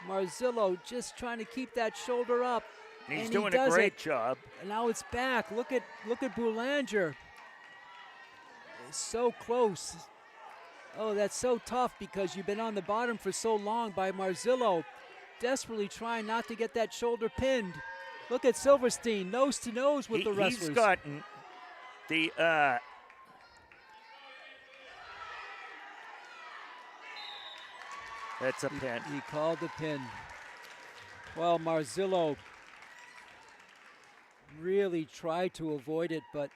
Marzillo just trying to keep that shoulder up.
And he's doing a great job.
And now it's back. Look at Boulanger. It's so close. Oh, that's so tough because you've been on the bottom for so long by Marzillo. Desperately trying not to get that shoulder pinned. Look at Silverstein, nose to nose with the wrestlers.
He's gotten the that's a pin.
He called the pin. Well, Marzillo really tried to avoid it, but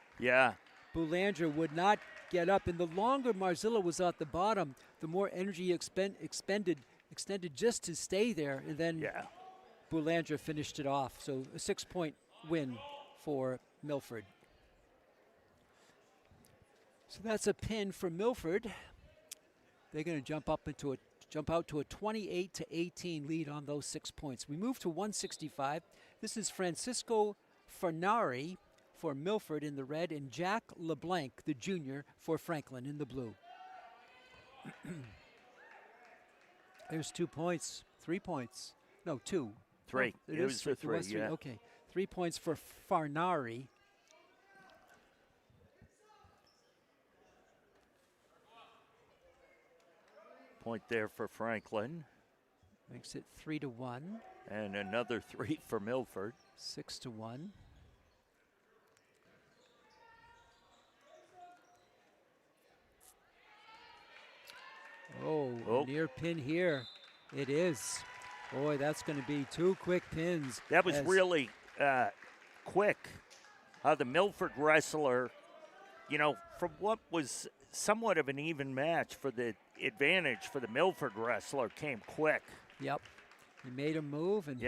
Boulanger would not get up. And the longer Marzillo was at the bottom, the more energy extended just to stay there, and then Boulanger finished it off. So a 6-point win for Milford. So that's a pin for Milford. They're going to jump out to a 28-18 lead on those 6 points. We move to 165. This is Francisco Farnari for Milford in the red and Jack LeBlanc, the junior, for Franklin in the blue. There's 2 points, 3 points. No, 2.
3.
Oh, it was for 3, yeah. Okay, 3 points for Farnari.
Point there for Franklin.
Makes it 3-1.
And another 3 for Milford.
6-1. Oh, near pin here. It is. Boy, that's going to be 2 quick pins.
That was really quick. How the Milford wrestler, from what was somewhat of an even match for the advantage for the Milford wrestler, came quick.
Yep. He made a move and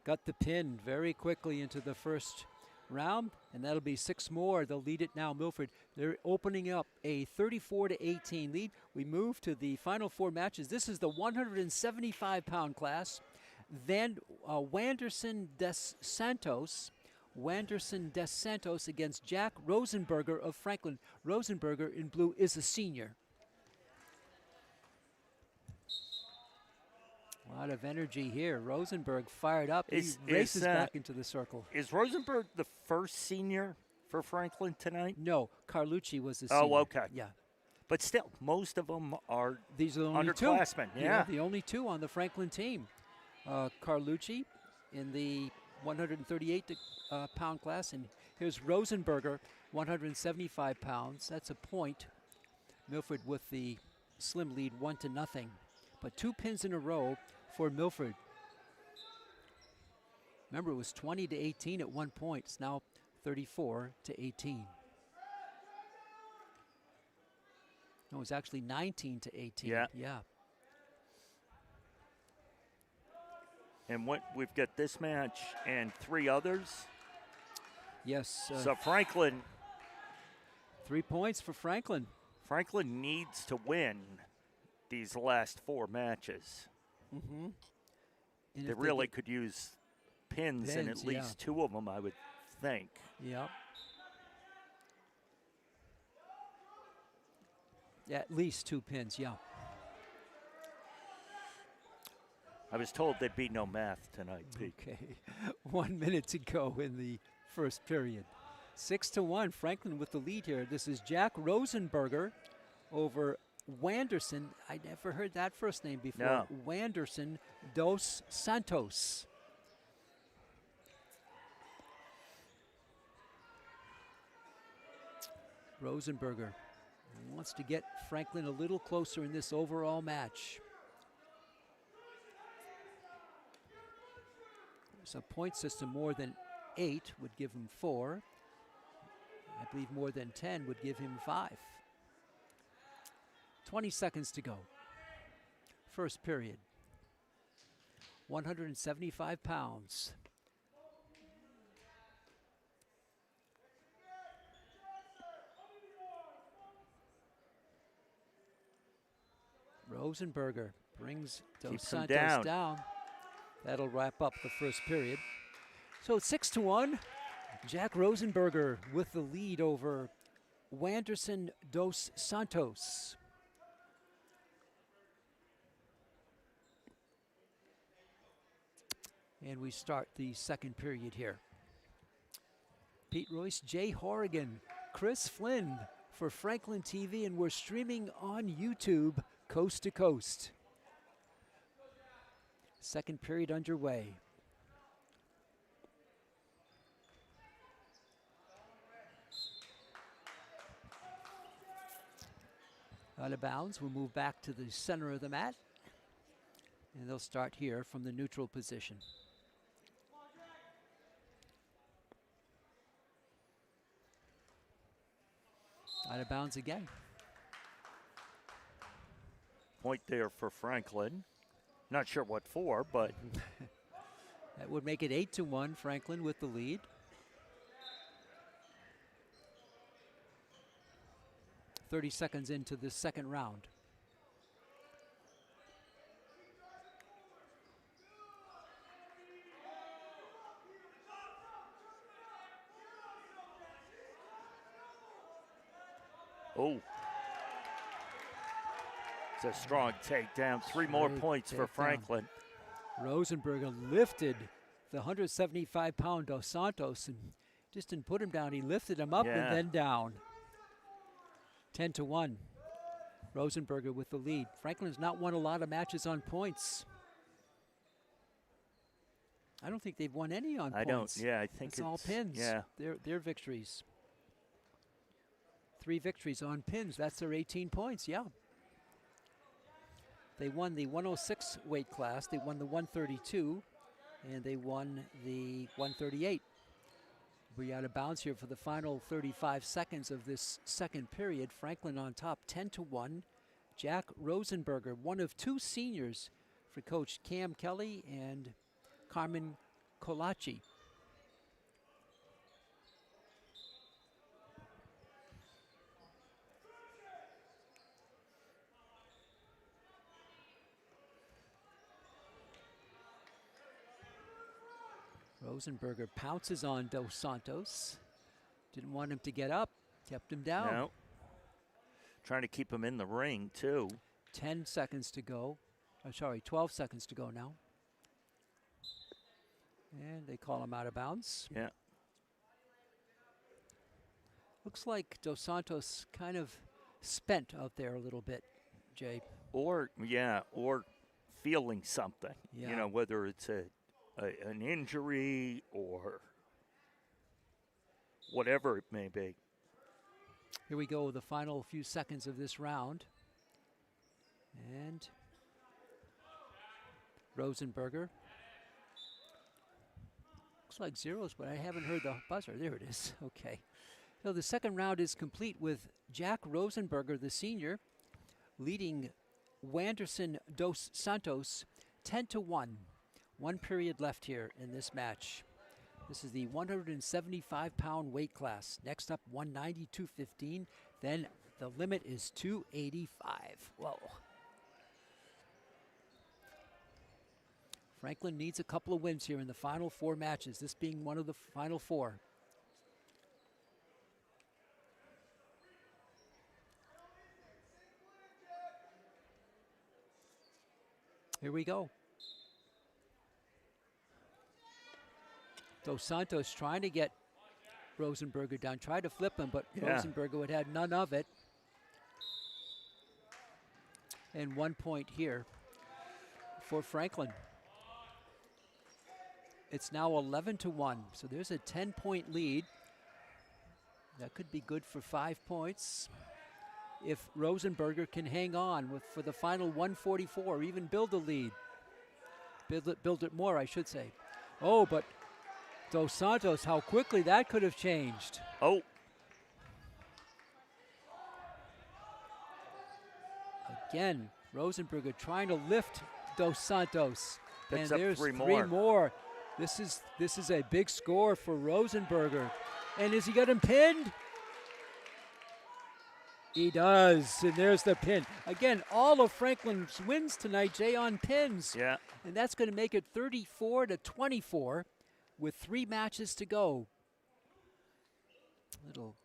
got the pin very quickly into the first round, and that'll be 6 more. They'll lead it now, Milford. They're opening up a 34-18 lead. We move to the final 4 matches. This is the 175-pound class. Wanderson Des Santos. Wanderson Des Santos against Jack Rosenberger of Franklin. Rosenberger in blue is a senior. A lot of energy here. Rosenberg fired up. He races back into the circle.
Is Rosenberg the first senior for Franklin tonight?
No, Carlucci was the senior.
Oh, okay.
Yeah.
But still, most of them are
These are the only
underclassmen.
two.
Yeah.
The only two on the Franklin team. Carlucci in the 138-pound class, and here's Rosenberger, 175 pounds. That's a point. Milford with the slim lead, 1-0. But 2 pins in a row for Milford. Remember, it was 20-18 at one point. It's now 34-18. No, it was actually 19-18.
Yeah.
Yeah.
And we've got this match and 3 others.
Yes.
So Franklin.
3 points for Franklin.
Franklin needs to win these last 4 matches.
Mm-hmm.
They really could use pins in at least 2 of them, I would think.
Yeah. Yeah, at least 2 pins, yeah.
I was told there'd be no math tonight, Pete.
Okay. 1 minute to go in the first period. 6-1, Franklin with the lead here. This is Jack Rosenberger over Wanderson. I never heard that first name before.
No.
Wanderson dos Santos. Rosenberger wants to get Franklin a little closer in this overall match. There's a point system. More than 8 would give him 4. I believe more than 10 would give him 5. 20 seconds to go. First period. 175 pounds. Rosenberger brings Dos Santos down. That'll wrap up the first period. So it's 6-1. Jack Rosenberger with the lead over Wanderson dos Santos. And we start the second period here. Pete Royce, Jay Horrigan, Chris Flynn for Franklin TV, and we're streaming on YouTube coast to coast. Second period underway. Out of bounds, we'll move back to the center of the mat. And they'll start here from the neutral position. Out of bounds again.
Point there for Franklin. Not sure what for, but
that would make it 8-1. Franklin with the lead. .30 seconds into the second round.
oh. It's a strong takedown. 3 more points for Franklin.
Rosenberger lifted the 175-pound Dos Santos and just didn't put him down. He lifted him up and then down. 10-1. Rosenberger with the lead. Franklin's not won a lot of matches on points. I don't think they've won any on points.
I don't. Yeah, I think
it's all pins.
Yeah,
their victories. 3 victories on pins. That's their 18 points. Yeah. They won the 106 weight class. They won the 132, and they won the 138. We're out of bounds here for the final 35 seconds of this second period. Franklin on top, 10-1. Jack Rosenberger, one of 2 seniors for Coach Cam Kelly and Carmen Colaci. Rosenberger pounces on Dos Santos. Didn't want him to get up, kept him down.
No. Trying to keep him in the ring, too.
10 seconds to go. Oh, sorry, 12 seconds to go now. And they call him out of bounds.
Yeah.
Looks like Dos Santos kind of spent out there a little bit, Jay.
Or feeling something.
Yeah.
You know, whether it's an injury or whatever it may be.
Here we go, the final few seconds of this round. And Rosenberger. Looks like zeros, but I haven't heard the buzzer. There it is. Okay. So the second round is complete with Jack Rosenberger, the senior, leading Wanderson Dos Santos 10-1. 1 period left here in this match. This is the 175-pound weight class. Next up, 190, 215. Then the limit is 285. Whoa. Franklin needs a couple of wins here in the final 4 matches, this being one of the final 4. Here we go. Dos Santos trying to get Rosenberger down, tried to flip him, but Rosenberger had had none of it. And 1 point here for Franklin. It's now 11-1, so there's a 10-point lead. That could be good for 5 points if Rosenberger can hang on for the final 144, even build a lead. Build it more, I should say. Oh, but Dos Santos, how quickly that could have changed.
Oh.
Again, Rosenberger trying to lift Dos Santos.
Picks
and
up
there's
three
more.
more.
This is a big score for Rosenberger. And has he got him pinned? He does, and there's the pin. Again, all of Franklin's wins tonight, Jay, on pins.
Yeah.
And that's going to make it 34-24 with 3 matches to go. Little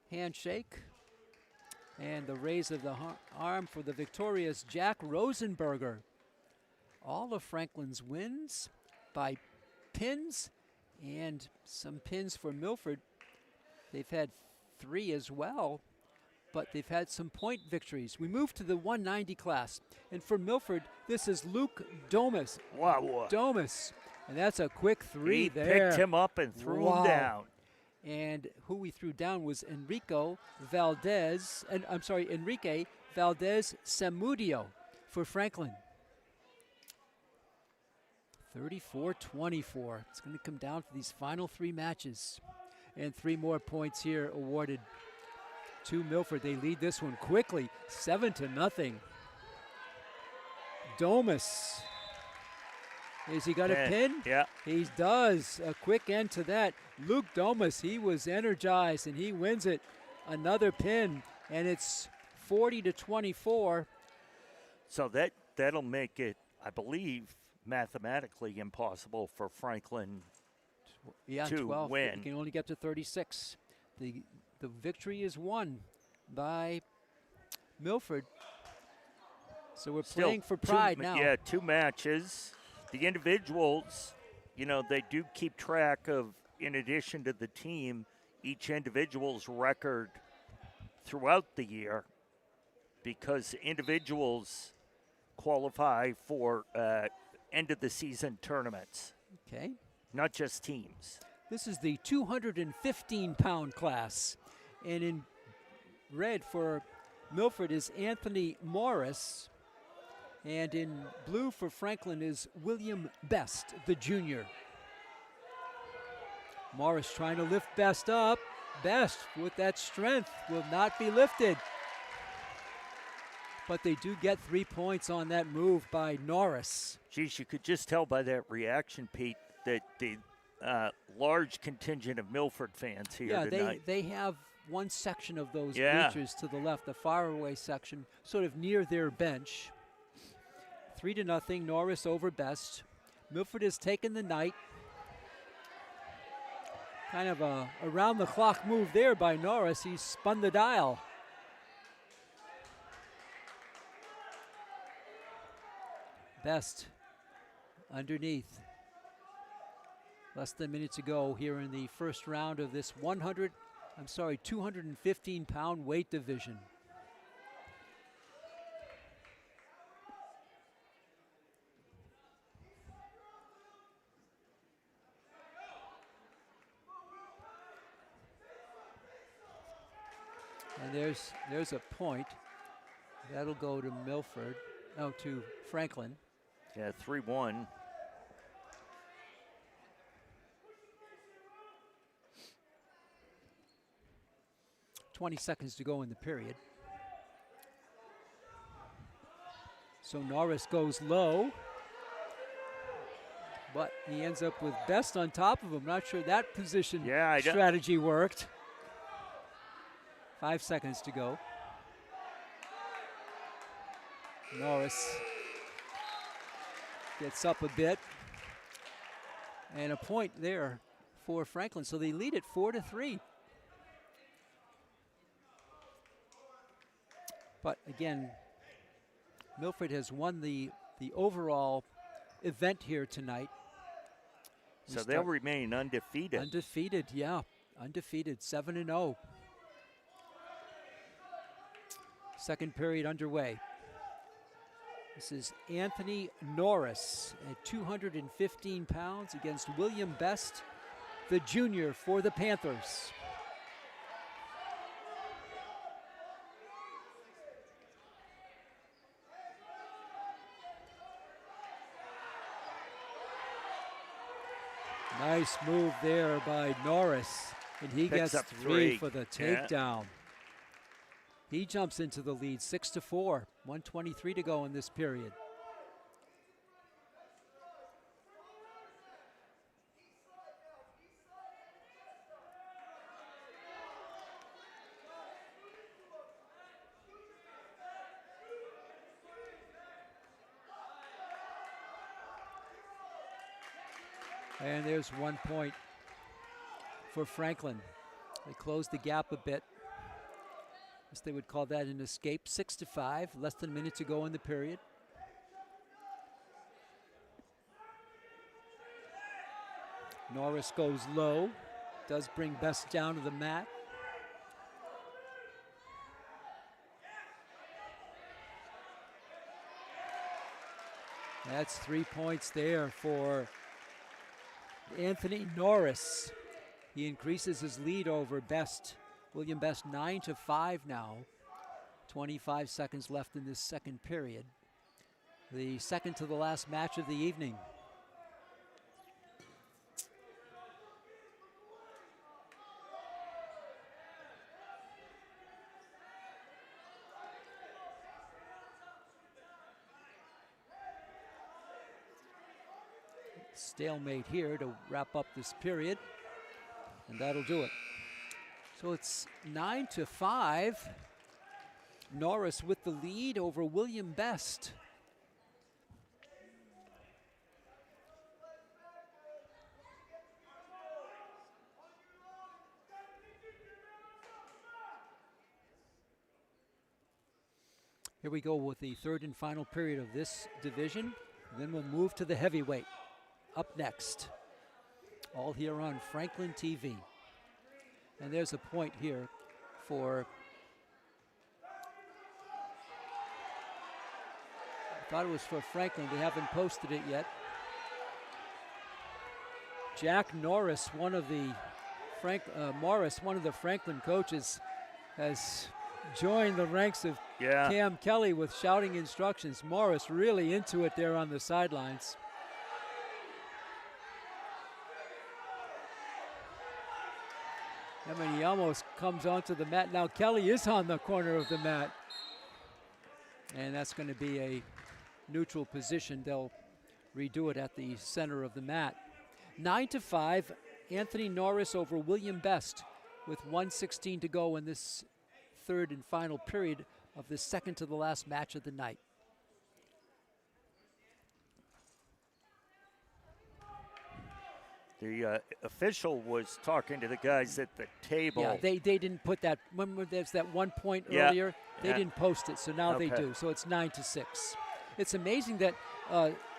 handshake. And the raise of the arm for the victorious Jack Rosenberger. All of Franklin's wins by pins and some pins for Milford. They've had 3 as well, but they've had some point victories. We move to the 190 class. And for Milford, this is Luke Domus.
Wow.
Domus. And that's a quick 3
he
there.
Picked him up and threw him down.
And who we threw down was Enrique Valdez Samudio for Franklin. 34-24. It's going to come down to these final 3 matches. And 3 more points here awarded to Milford. They lead this one quickly, 7-0. Domus. Has he got a pin?
Yeah.
He does. A quick end to that. Luke Domus, he was energized, and he wins it. Another pin, and it's 40-24.
So that'll make it, I believe, mathematically impossible for Franklin to
12.
win.
He can only get to 36. The victory is won by Milford. So we're playing for pride now.
Yeah, 2 matches. The individuals, you know, they do keep track of, in addition to the team, each individual's record throughout the year, because individuals qualify for end of the season tournaments.
Okay.
Not just teams.
This is the 215-pound class. And in red for Milford is Anthony Morris. And in blue for Franklin is William Best, the junior. Morris trying to lift Best up. Best, with that strength, will not be lifted. But they do get 3 points on that move by Norris.
Geez, you could just tell by that reaction, Pete, that the large contingent of Milford fans here tonight.
They have one section of those bleachers to the left, the faraway section, sort of near their bench. 3-0, Norris over Best. Milford has taken the night. Kind of a around-the-clock move there by Norris. He spun the dial. Best underneath. Less than a minute to go here in the first round of this 215-pound weight division. And there's a point. That'll go to Milford. No, to Franklin.
Yeah, 3-1.
.20 seconds to go in the period. So Norris goes low, but he ends up with Best on top of him. Not sure that position strategy worked. 5 seconds to go. Norris gets up a bit, and a point there for Franklin. So they lead it 4-3. But again, Milford has won the overall event here tonight.
So they'll remain undefeated.
Undefeated, yeah. Undefeated, 7-0. Second period underway. This is Anthony Norris at 215 pounds against William Best, the junior for the Panthers. Nice move there by Norris, and he
Picks
gets
up
three
three.
for the takedown. He jumps into the lead, 6-4, 1:23 to go in this period. And there's 1 point for Franklin. They closed the gap a bit. I guess they would call that an escape. 6-5, less than a minute to go in the period. Norris goes low, does bring Best down to the mat. That's 3 points there for Anthony Norris. He increases his lead over Best, William Best, 9-5 now. 25 seconds left in this second period. The second to the last match of the evening. Stalemate here to wrap up this period, and that'll do it. So it's 9-5. Norris with the lead over William Best. Here we go with the third and final period of this division. Then we'll move to the heavyweight. Up next, all here on Franklin TV. And there's a point here for, I thought it was for Franklin, they haven't posted it yet. Jack Norris, one of the Franklin coaches, has joined the ranks of Cam Kelly with shouting instructions. Morris really into it there on the sidelines. I mean, he almost comes onto the mat. Now Kelly is on the corner of the mat. And that's going to be a neutral position. They'll redo it at the center of the mat. 9-5, Anthony Norris over William Best with 1:16 to go in this third and final period of the second to the last match of the night.
The official was talking to the guys at the table.
Yeah, they didn't put that. Remember, there's that 1 point
Yeah.
earlier. They didn't post it, so now they
Okay.
do. So it's 9-6. It's amazing that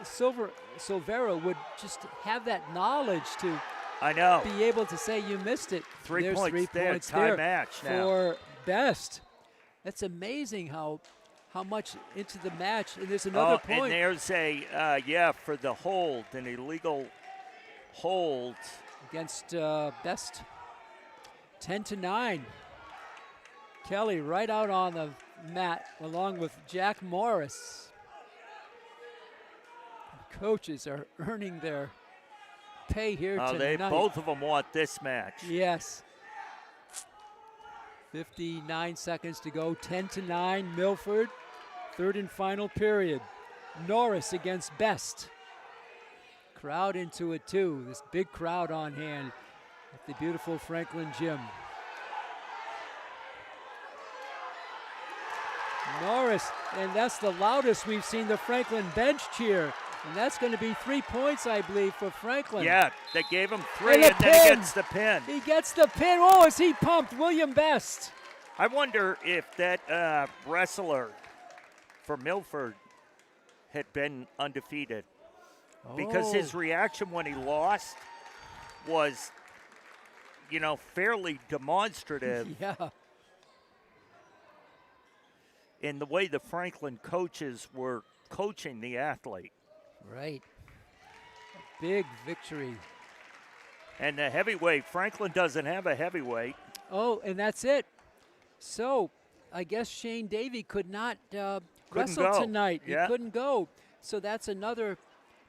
Silvera would just have that knowledge to
I know.
be able to say you missed it.
3
There's
points
3
there,
points
tie
there
match now.
for Best. That's amazing how much into the match. And there's another point.
And there's a for the hold, an illegal hold
against Best. 10-9. Kelly right out on the mat along with Jack Morris. Coaches are earning their pay here tonight.
Both of them want this match.
Yes. 59 seconds to go. 10-9 Milford. Third and final period. Norris against Best. Crowd into it too. This big crowd on hand at the beautiful Franklin Gym. Norris, and that's the loudest we've seen the Franklin bench cheer. And that's going to be 3 points, I believe, for Franklin.
Yeah, they gave him 3,
And
and then he gets the pin.
He gets the pin. Oh, is he pumped? William Best.
I wonder if that wrestler for Milford had been undefeated. Because his reaction when he lost was, fairly demonstrative
Yeah.
in the way the Franklin coaches were coaching the athlete.
Right. A big victory.
And the heavyweight, Franklin doesn't have a heavyweight.
Oh, and that's it. So I guess Shane Davey could not wrestle
go.
tonight.
Yeah.
He couldn't go. So that's another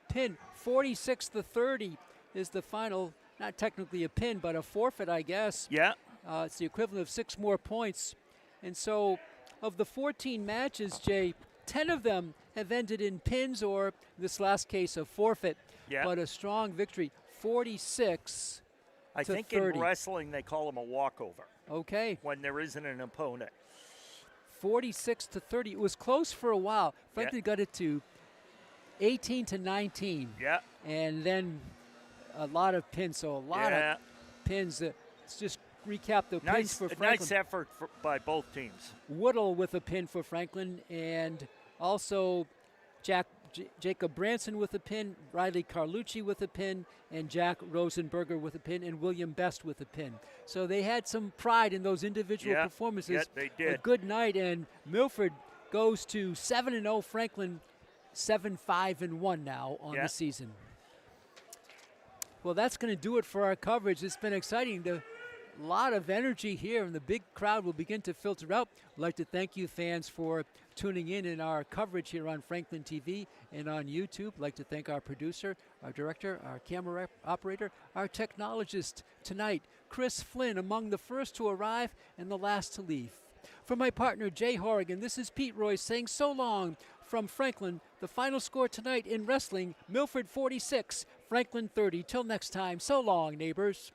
pin. 46-30 is the final. Not technically a pin, but a forfeit, I guess.
Yeah.
It's the equivalent of 6 more points. And so of the 14 matches, Jay, 10 of them have ended in pins or, this last case, a forfeit.
Yeah.
But a strong victory, 46
I
to
think
30.
in wrestling they call them a walkover
Okay.
when there isn't an opponent.
46-30. It was close for a while. Franklin got it to 18-19.
Yeah.
And then a lot of pins. So a lot of pins. Let's just recap the pins for Franklin.
Nice effort by both teams.
Woodall with a pin for Franklin, and also Jacob Branson with a pin, Riley Carlucci with a pin, and Jack Rosenberger with a pin, and William Best with a pin. So they had some pride in those individual performances.
Yeah, they did.
A good night, and Milford goes to 7-0. Franklin 7-5-1 now on the season. Well, that's going to do it for our coverage. It's been exciting. A lot of energy here, and the big crowd will begin to filter out. I'd like to thank you, fans, for tuning in our coverage here on Franklin TV and on YouTube. I'd like to thank our producer, our director, our camera operator, our technologist tonight, Chris Flynn, among the first to arrive and the last to leave. For my partner, Jay Horrigan, this is Pete Royce saying so long from Franklin. The final score tonight in wrestling, Milford 46, Franklin 30. Till next time, so long, neighbors.